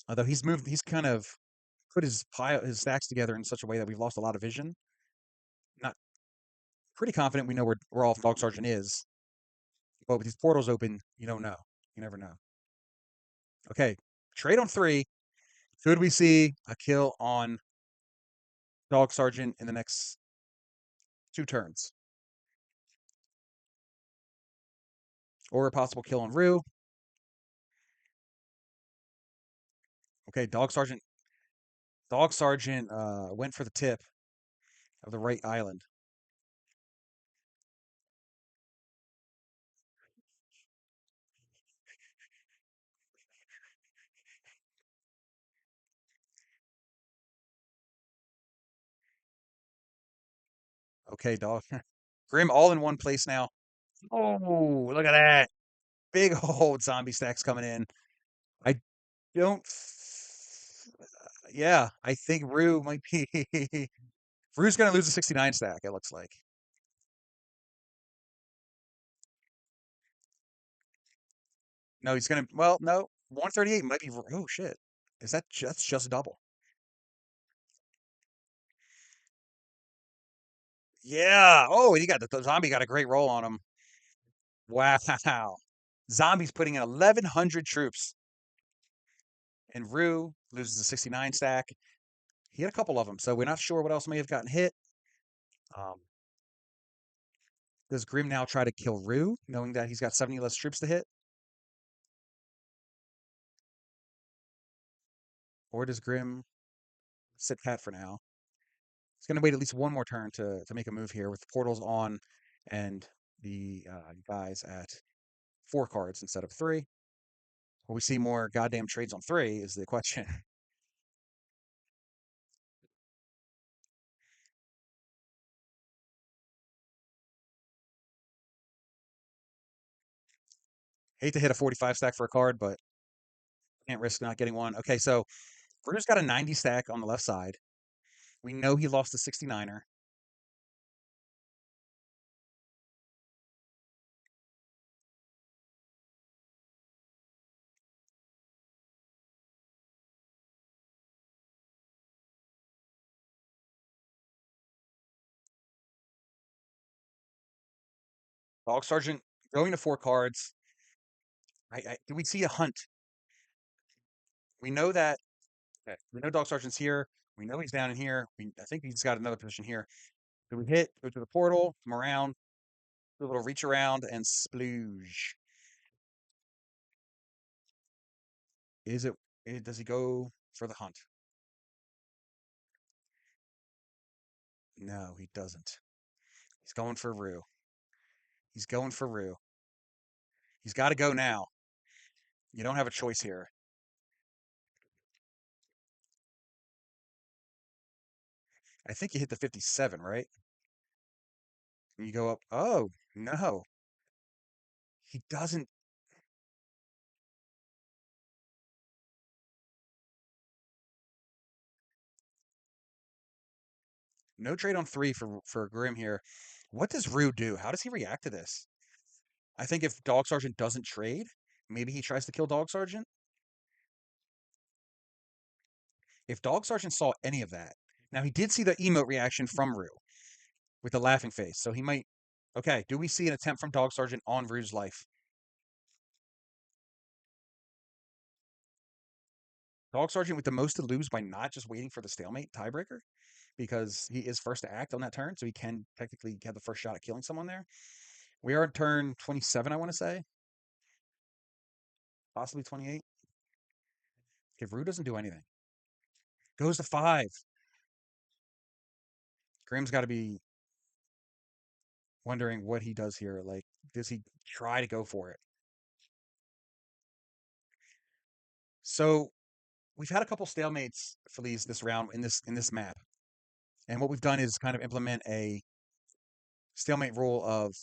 Although he's kind of put his stacks together in such a way that we've lost a lot of vision. Not pretty confident we know where all Dog Sergeant is, but with these portals open, you don't know. You never know. Okay, trade on three. Could we see a kill on Dog Sergeant in the next two turns, or a possible kill on Rue? Okay, Dog Sergeant. Dog Sergeant went for the tip of the right island. Okay, dog. Grim all in one place now. Oh, look at that. Big old zombie stacks coming in. I don't. Yeah, I think Rue might be. Rue's going to lose a 69 stack, it looks like. No, he's going to. Well, no. 138 might be. Oh, shit. That's just double. Yeah. Oh, and the zombie got a great roll on him. Wow. Zombie's putting in 1,100 troops. And Rue loses a 69 stack. He had a couple of them, so we're not sure what else may have gotten hit. Um, does Grim now try to kill Rue, knowing that he's got 70 less troops to hit? Or does Grim sit pat for now? He's going to wait at least one more turn to make a move here with the portals on and the guys at 4 cards instead of 3. Will we see more goddamn trades on 3 is the question. Hate to hit a 45 stack for a card, but can't risk not getting one. Okay, so Rue's got a 90 stack on the left side. We know he lost the 69er. Dog Sergeant going to 4 cards. Do we see a hunt? We know that. Okay, we know Dog Sergeant's here. We know he's down in here. I think he's got another position here. Do we hit? Go to the portal, come around, do a little reach around, and splooge. Is it? Does he go for the hunt? No, he doesn't. He's going for Rue. He's going for Rue. He's got to go now. You don't have a choice here. I think you hit the 57, right? And you go up. Oh, no. He doesn't. No trade on 3 for Grim here. What does Rue do? How does he react to this? I think if Dog Sergeant doesn't trade, maybe he tries to kill Dog Sergeant. If Dog Sergeant saw any of that, now he did see the emote reaction from Rue with the laughing face, so he might. Okay, do we see an attempt from Dog Sergeant on Rue's life? Dog Sergeant with the most to lose by not just waiting for the stalemate tiebreaker? because he is first to act on that turn, so he can technically have the first shot at killing someone there. We are at turn 27, I want to say. Possibly 28. If Rue doesn't do anything. Goes to 5. Grimm's got to be wondering what he does here. Like, does he try to go for it? So we've had a couple stalemates for this round in this map, and what we've done is kind of implement a stalemate rule of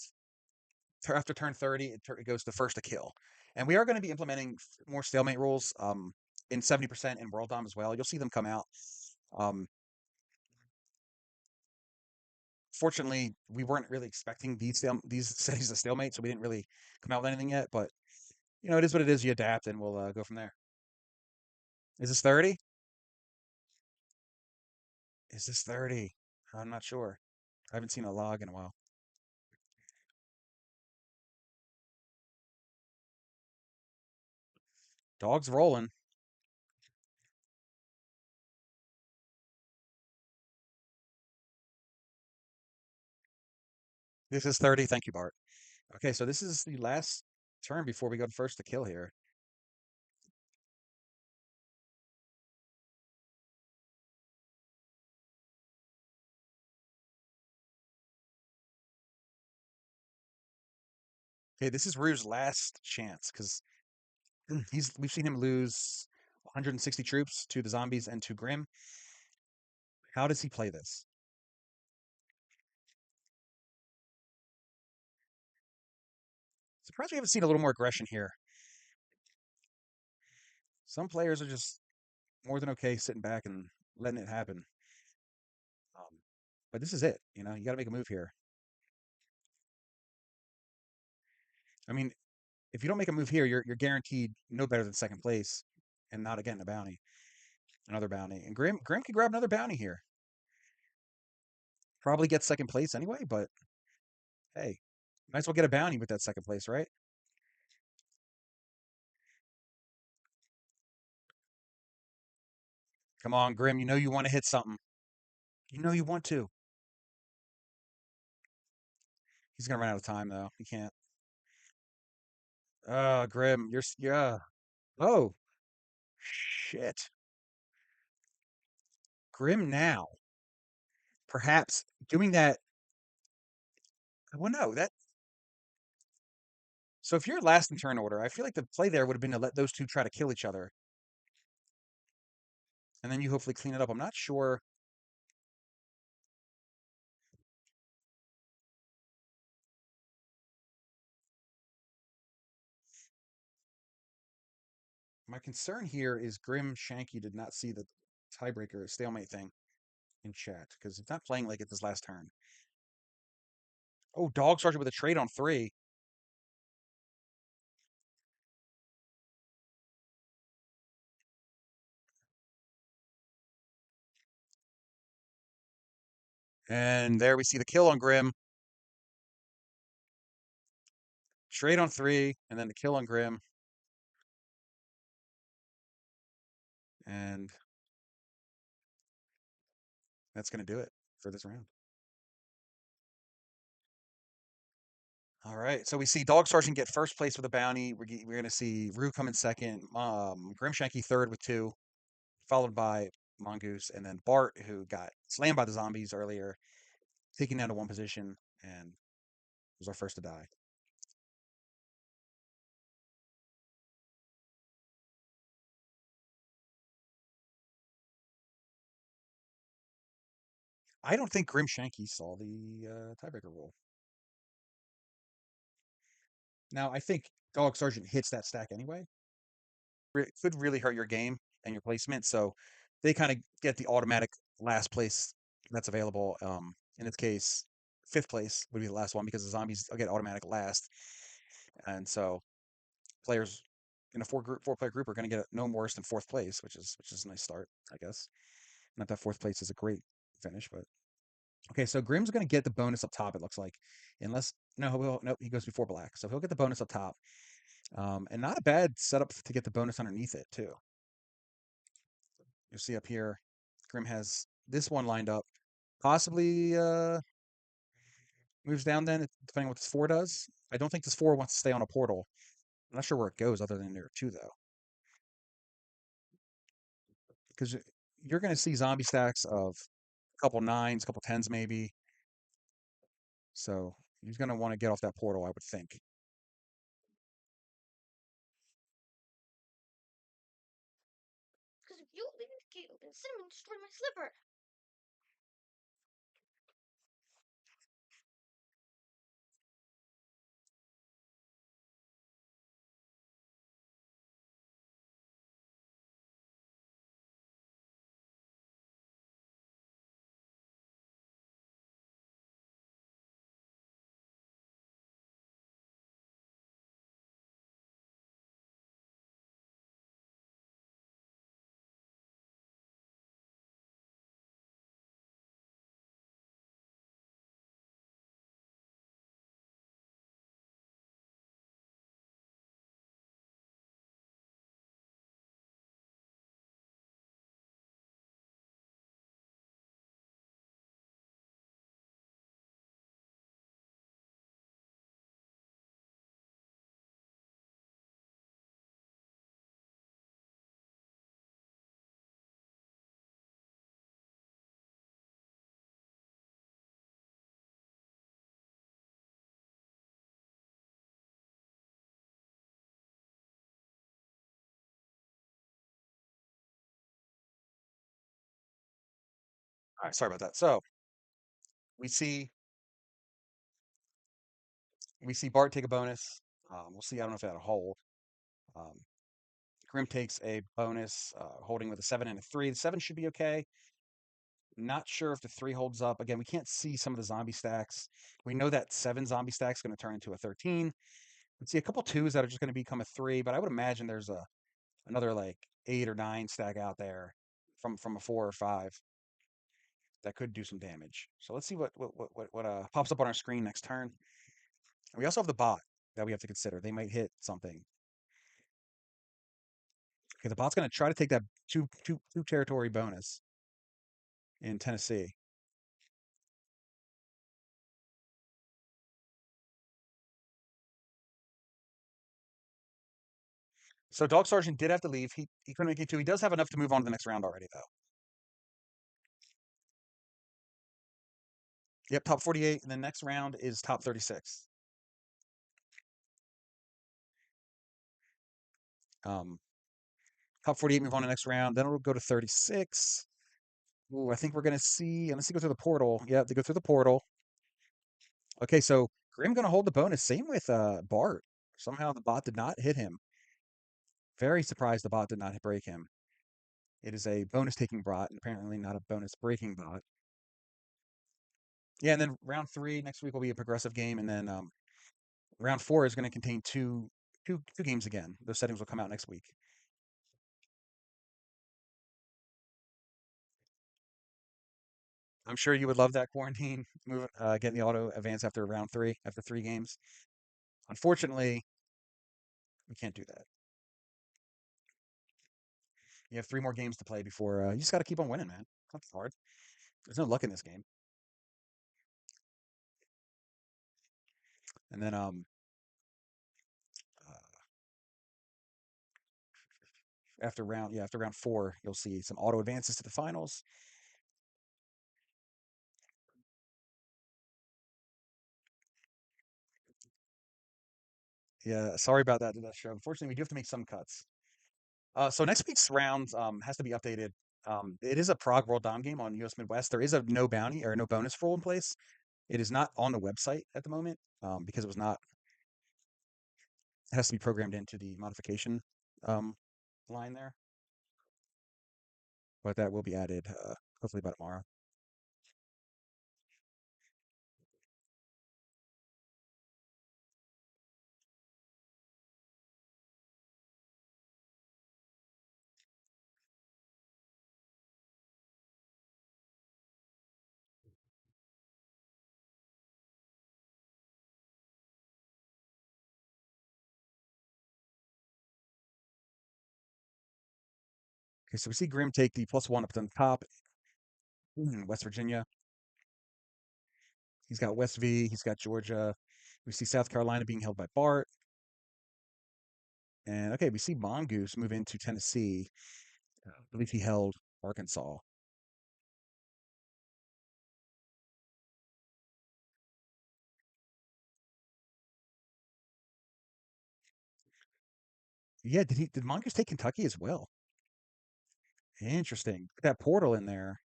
after turn 30, it goes to first to kill, and we are going to be implementing more stalemate rules in 70% in World Dom as well. You'll see them come out. Um, Fortunately, we weren't really expecting these settings of stalemate, so we didn't really come out with anything yet. But it is what it is. You adapt, and we'll go from there. Is this 30? Is this 30? I'm not sure. I haven't seen a log in a while. Dog's rolling. This is 30. Thank you, Bart. Okay, so this is the last turn before we go to first to kill here. Okay, this is Rue's last chance because we've seen him lose 160 troops to the zombies and to Grim. How does he play this? Surprised we haven't seen a little more aggression here. Some players are just more than okay sitting back and letting it happen. Um, but this is it. You got to make a move here. I mean, if you don't make a move here, you're guaranteed no better than second place, and not again a bounty, another bounty. And Grim could grab another bounty here. Probably get second place anyway, but hey, might as well get a bounty with that second place, right? Come on, Grim. You know you want to hit something. You know you want to. He's gonna run out of time though. He can't. Grim, yeah. Oh, shit. Grim now. Perhaps doing that. Well, no, that. So if you're last in turn order, I feel like the play there would have been to let those two try to kill each other, and then you hopefully clean it up. I'm not sure. My concern here is Grim Shanky did not see the tiebreaker stalemate thing in chat because it's not playing like it's his last turn. Oh, Dog Sergeant with a trade on 3. And there we see the kill on Grim. Trade on 3, and then the kill on Grim. And that's going to do it for this round. All right, so we see Dog Sergeant get first place with a bounty. We're going to see Rue come in second, Grimshanky third with 2, followed by Mongoose, and then Bart, who got slammed by the zombies earlier, taking down to 1 position, and was our first to die. I don't think Grimshanky saw the tiebreaker rule. Now, I think Dog Sergeant hits that stack anyway. It could really hurt your game and your placement, so they kind of get the automatic last place that's available. In this case, 5th place would be the last one because the zombies get automatic last, and so players in a four player group are going to get no worse than 4th place, which is a nice start, I guess. Not that 4th place is a great finish, but okay. So Grim's going to get the bonus up top. It looks like, unless no, nope, he goes before black, so he'll get the bonus up top, and not a bad setup to get the bonus underneath it too. You'll see up here, Grim has this one lined up Possibly moves down then, depending on what this 4 does. I don't think this 4 wants to stay on a portal. I'm not sure where it goes other than there 2, though. Because you're going to see zombie stacks of a couple 9s, a couple 10s maybe. So he's going to want to get off that portal, I would think. Because if you leave the gate open, Cinnamon destroyed my slipper. All right, sorry about that. So we see Bart take a bonus. We'll see. I don't know if that hold. Um, Grim takes a bonus, holding with a 7 and a 3. The 7 should be okay. Not sure if the 3 holds up. Again, we can't see some of the zombie stacks. We know that 7 zombie stack is going to turn into a 13. We see a couple 2s that are just going to become a 3, but I would imagine there's another like 8 or 9 stack out there from a 4 or 5 that could do some damage. So let's see what pops up on our screen next turn. And we also have the bot that we have to consider. They might hit something. Okay, the bot's going to try to take that two territory bonus in Tennessee. So Dog Sergeant did have to leave. He couldn't make it 2. He does have enough to move on to the next round already, though. Yep, top 48, and the next round is top 36. Um, top 48 move on to the next round. Then it'll go to 36. Ooh, I think we're gonna see. Unless they go through the portal. Yeah, they go through the portal. Okay, so Grim gonna hold the bonus. Same with Bart. Somehow the bot did not hit him. Very surprised the bot did not break him. It is a bonus taking bot, and apparently not a bonus breaking bot. Yeah, and then round 3 next week will be a progressive game, and then round 4 is going to contain two games again. Those settings will come out next week. I'm sure you would love that quarantine move, getting the auto advance after round 3, after 3 games. Unfortunately, we can't do that. You have 3 more games to play before you just got to keep on winning, man. That's hard. There's no luck in this game. And then uh, after round 4, you'll see some auto advances to the finals. Yeah, sorry about that show. Unfortunately, we do have to make some cuts. So next week's round has to be updated. It is a Prague World Dom game on US Midwest. There is a no bounty or no bonus rule in place. It is not on the website at the moment because it was not. It has to be programmed into the modification um, line there, but that will be added hopefully by tomorrow. Okay, so we see Grim take the +1 up to the top in West Virginia. He's got West V. He's got Georgia. We see South Carolina being held by Bart. And okay, we see Mongoose move into Tennessee. I believe he held Arkansas. Yeah, did Mongoose take Kentucky as well? Interesting. Put that portal in there.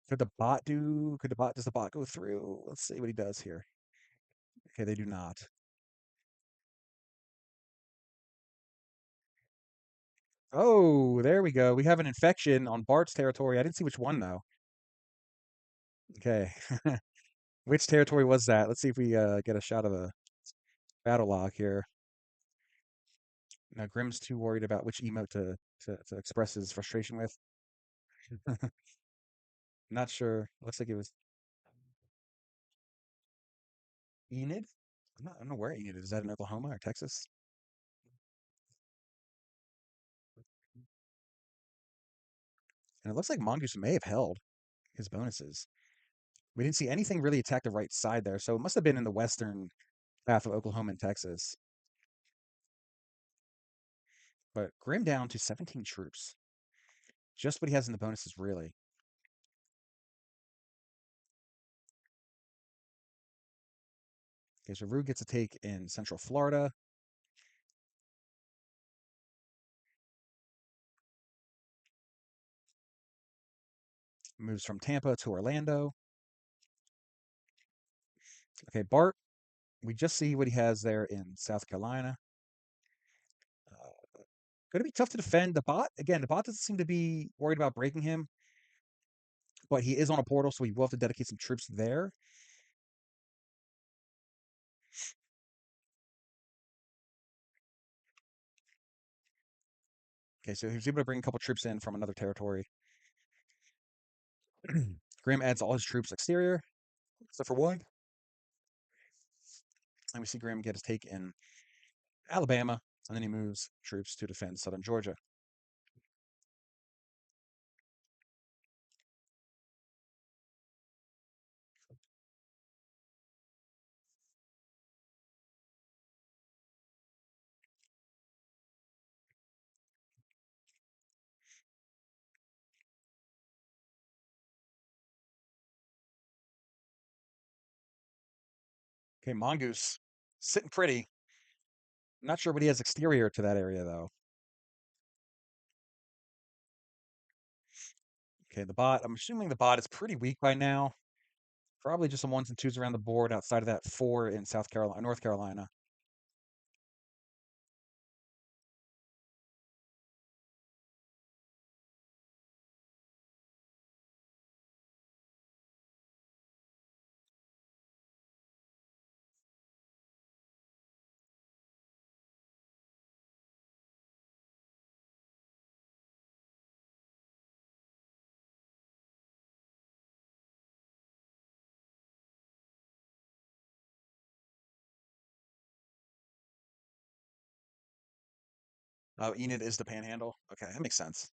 Does the bot go through? Let's see what he does here. Okay, they do not. Oh, there we go. We have an infection on Bart's territory. I didn't see which one though. Okay. Which territory was that? Let's see if we get a shot of the battle log here. Now Grimm's too worried about which emote to express his frustration with. Not sure. Looks like it was Enid. I don't know where Enid is. Is that in Oklahoma or Texas? And it looks like Mongoose may have held his bonuses. We didn't see anything really attack the right side there, so it must have been in the western half of Oklahoma and Texas. But Grimm down to 17 troops. Just what he has in the bonuses, really. Okay, so Rue gets a take in Central Florida. Moves from Tampa to Orlando. Okay, Bart, we just see what he has there in South Carolina. Going to be tough to defend. The bot, again, the bot doesn't seem to be worried about breaking him, but he is on a portal, so we will have to dedicate some troops there. Okay, so he was able to bring a couple troops in from another territory. Grimm adds all his troops exterior, except for one. And we see Grimm get his take in Alabama, and then he moves troops to defend southern Georgia. Okay, Mongoose sitting pretty. Not sure what he has exterior to that area though. Okay, the bot. I'm assuming the bot is pretty weak by now. Probably just some ones and twos around the board outside of that four in South Carolina, North Carolina. Oh, Enid is the Panhandle. Okay, that makes sense.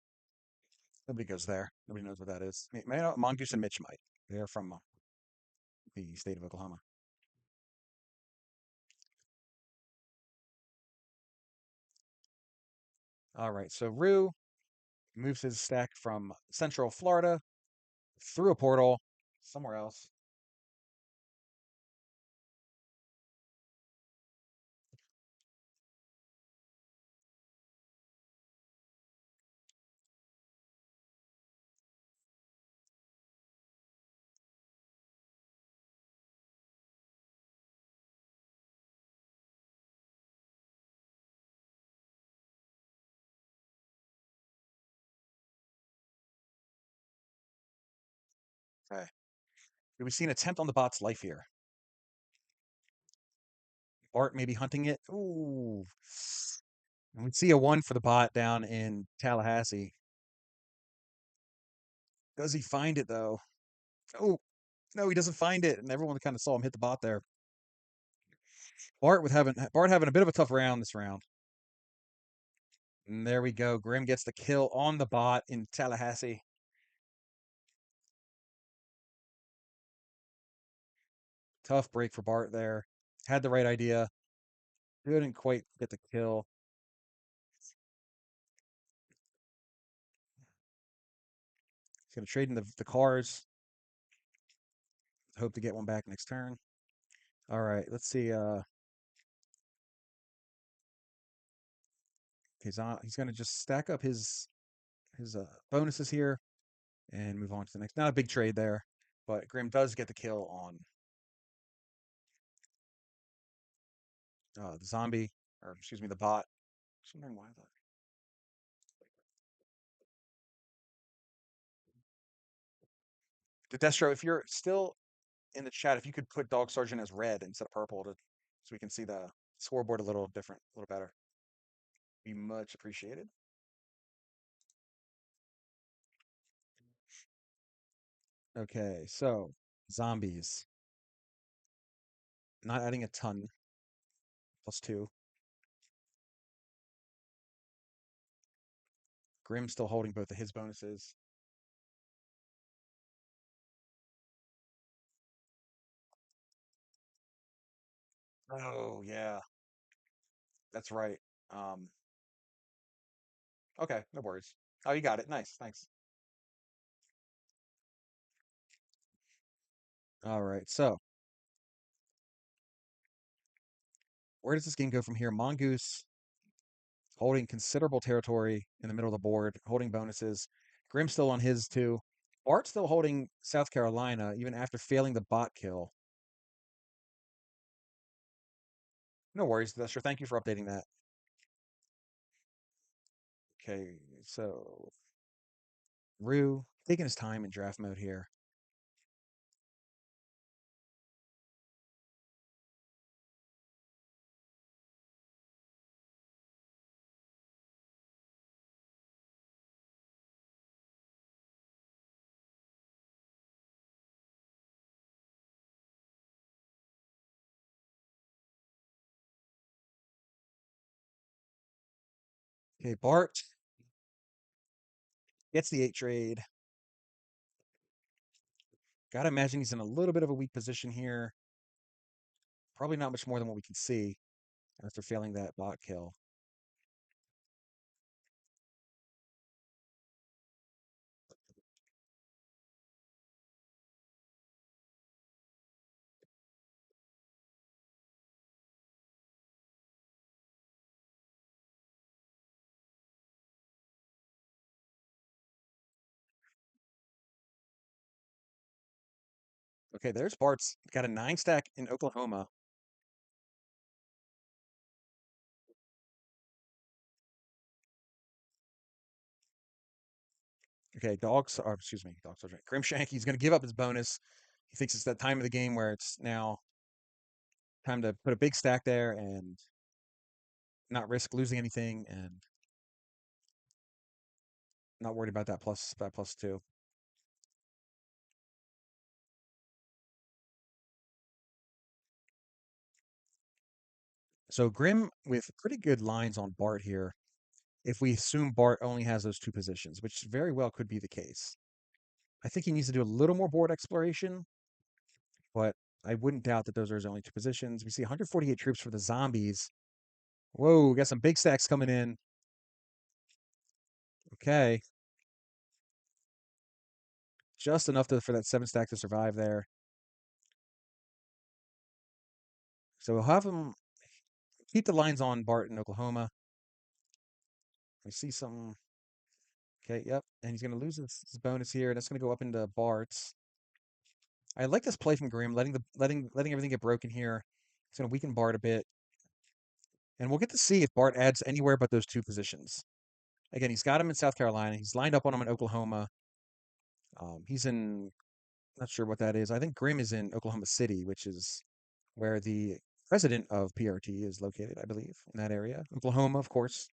Nobody goes there. Nobody knows what that is. Mongoose and Mitch might. They're from the state of Oklahoma. All right, so Rue moves his stack from Central Florida through a portal somewhere else. Okay. We've seen an attempt on the bot's life here. Bart maybe hunting it. Ooh. And we see a one for the bot down in Tallahassee. Does he find it though? Oh, no, he doesn't find it. And everyone kind of saw him hit the bot there. Bart having a bit of a tough round this round. And there we go. Grimm gets the kill on the bot in Tallahassee. Tough break for Bart there. Had the right idea. Couldn't quite get the kill. He's going to trade in the cars. Hope to get one back next turn. All right, let's see. He's going to just stack up his bonuses here and move on to the next. Not a big trade there, but Grim does get the kill on the zombie, or excuse me, the bot. Just wondering why that. The Destro, if you're still in the chat, if you could put Dog Sergeant as red instead of purple, so we can see the scoreboard a little different, a little better, be much appreciated. Okay, so zombies. Not adding a ton. +2. Grim still holding both of his bonuses. Oh, yeah, that's right. Um, okay, no worries. Oh, you got it. Nice, thanks. All right, so where does this game go from here? Mongoose holding considerable territory in the middle of the board, holding bonuses. Grim still on his too. Bart still holding South Carolina, even after failing the bot kill. No worries, Lester. Thank you for updating that. Okay, so Rue taking his time in draft mode here. Okay, Bart gets the 8 trade. Gotta imagine he's in a little bit of a weak position here. Probably not much more than what we can see after failing that bot kill. Okay, there's Bart's got a 9 stack in Oklahoma. Okay, excuse me, Dog Sergeant. Grimshank, he's going to give up his bonus. He thinks it's that time of the game where it's now time to put a big stack there and not risk losing anything and not worried about that +2. So Grim with pretty good lines on Bart here. If we assume Bart only has those 2 positions, which very well could be the case. I think he needs to do a little more board exploration, but I wouldn't doubt that those are his only 2 positions. We see 148 troops for the zombies. Whoa, got some big stacks coming in. Okay. Just enough for that 7 stack to survive there. So we'll have him keep the lines on Bart in Oklahoma. I see some. Okay, yep. And he's going to lose his bonus here. That's going to go up into Bart's. I like this play from Grim, letting everything get broken here. It's going to weaken Bart a bit. And we'll get to see if Bart adds anywhere but those 2 positions. Again, he's got him in South Carolina. He's lined up on him in Oklahoma. He's in, not sure what that is. I think Grim is in Oklahoma City, which is where the president of PRT is located, I believe, in that area. Oklahoma, of course,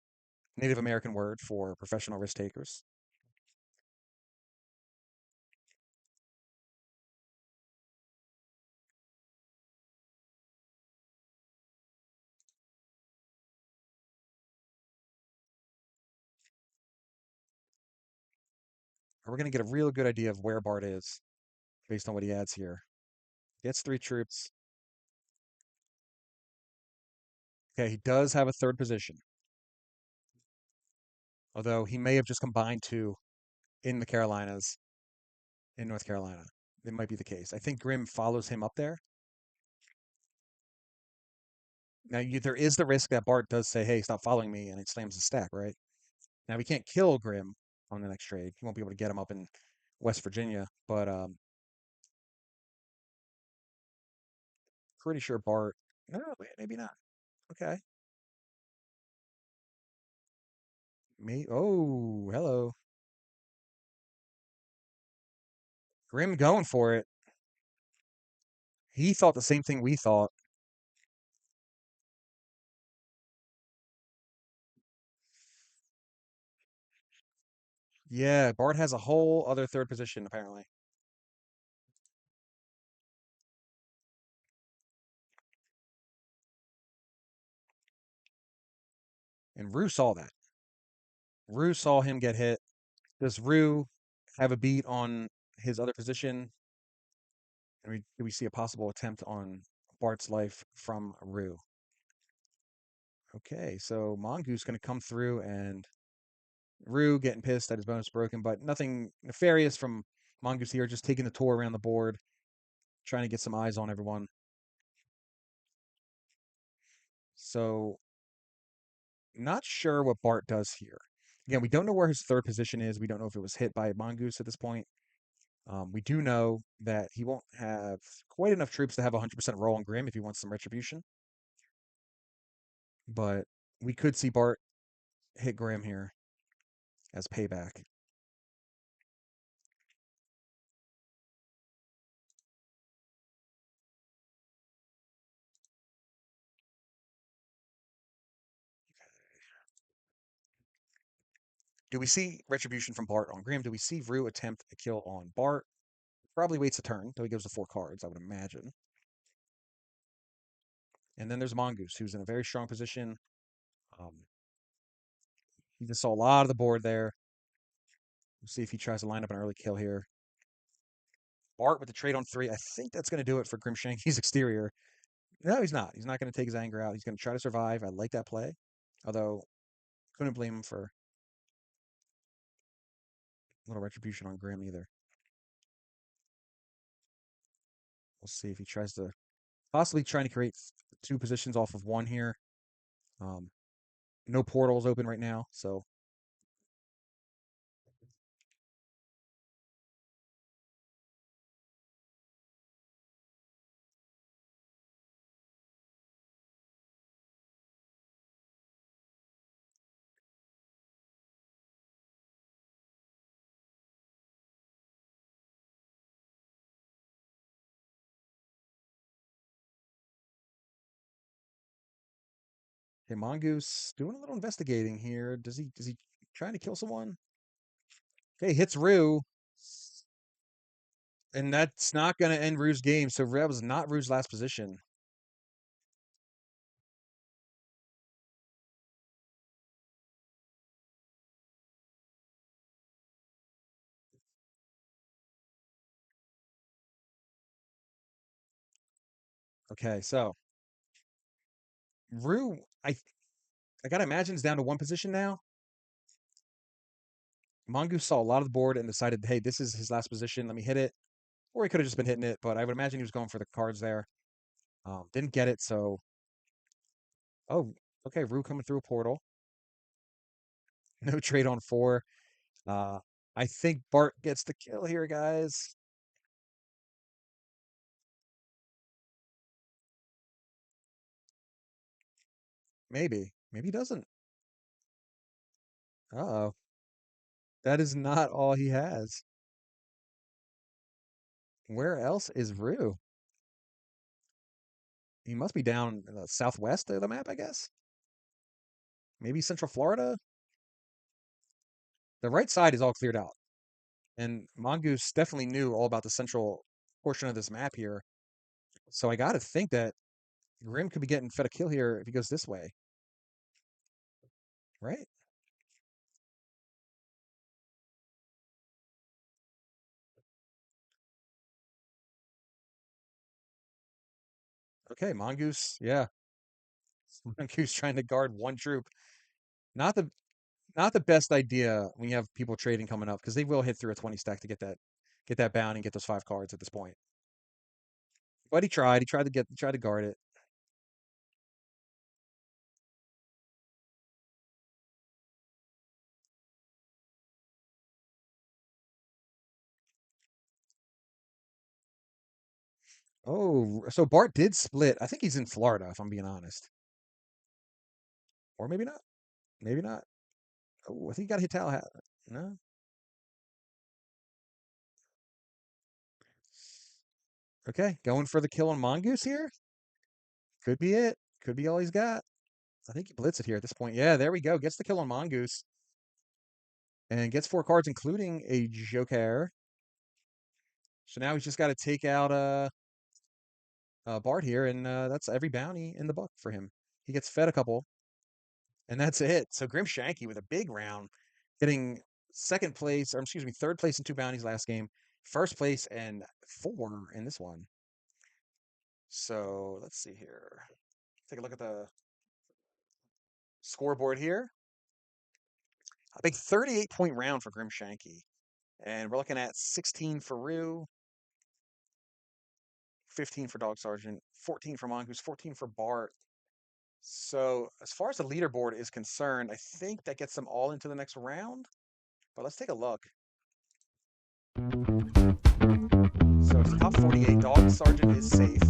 Native American word for professional risk takers. We're going to get a real good idea of where Bart is based on what he adds here. Gets 3 troops. Okay, he does have a third position, although he may have just combined two in the Carolinas, in North Carolina. It might be the case. I think Grim follows him up there. Now, there is the risk that Bart does say, hey, stop following me, and it slams the stack, right? Now, we can't kill Grim on the next trade. He won't be able to get him up in West Virginia, but pretty sure Bart. No, maybe not. Okay. Oh, hello. Grim going for it. He thought the same thing we thought. Yeah, Bart has a whole other third position, apparently. And Rue saw that. Rue saw him get hit. Does Rue have a beat on his other position? And do we see a possible attempt on Bart's life from Rue? Okay, so Mongoose going to come through and Rue getting pissed that his bonus broken, but nothing nefarious from Mongoose here, just taking the tour around the board, trying to get some eyes on everyone. So, not sure what Bart does here. Again, we don't know where his third position is. We don't know if it was hit by Mongoose at this point. We do know that he won't have quite enough troops to have 100% roll on Grim if he wants some retribution. But we could see Bart hit Grim here as payback. Do we see retribution from Bart on Grim? Do we see Rue attempt a kill on Bart? Probably waits a turn, though he gives the 4 cards, I would imagine. And then there's Mongoose, who's in a very strong position. Um, he just saw a lot of the board there. We'll see if he tries to line up an early kill here. Bart with the trade on 3. I think that's going to do it for Grimshanky's exterior. No, he's not. He's not going to take his anger out. He's going to try to survive. I like that play. Although, couldn't blame him for a little retribution on Grim either. We'll see if he tries to possibly trying to create 2 positions off of 1 here. Um, no portals open right now, so hey, Mongoose doing a little investigating here. Does he trying to kill someone? Okay, hits Rue, and that's not going to end Rue's game. So that was not Rue's last position. Okay, so Rue, I gotta imagine is down to 1 position now. Mongoose saw a lot of the board and decided, hey, this is his last position. Let me hit it. Or he could have just been hitting it, but I would imagine he was going for the cards there. Didn't get it, so oh, okay, Rue coming through a portal. No trade on 4. Uh, I think Bart gets the kill here, guys. Maybe. Maybe he doesn't. Uh-oh. That is not all he has. Where else is Rue? He must be down in the southwest of the map, I guess. Maybe Central Florida. The right side is all cleared out. And Mongoose definitely knew all about the central portion of this map here. So I got to think that Grim could be getting fed a kill here if he goes this way. Right? Okay, Mongoose. Yeah. Mongoose trying to guard one troop. Not the not the best idea when you have people trading coming up because they will hit through a 20 stack to get that bounty and get those 5 cards at this point. But he tried. He tried to guard it. Oh, so Bart did split. I think he's in Florida, if I'm being honest. Or maybe not. Maybe not. Oh, I think he got hit Tallahassee. No. Okay, going for the kill on Mongoose here. Could be it. Could be all he's got. I think he blitz it here at this point. Yeah, there we go. Gets the kill on Mongoose. And gets 4 cards, including a Joker. So now he's just got to take out Bart here, and that's every bounty in the book for him. He gets fed a couple, and that's it. So Grim Shanky with a big round, getting second place, or excuse me, third place in 2 bounties last game, first place and 4 in this one. So let's see here. Take a look at the scoreboard here. A big 38-point round for Grim Shanky. And we're looking at 16 for Rue, 15 for Dog Sergeant, 14 for Mongoose, 14 for Bart. So as far as the leaderboard is concerned, I think that gets them all into the next round. But let's take a look. So it's top 48. Dog Sergeant is safe.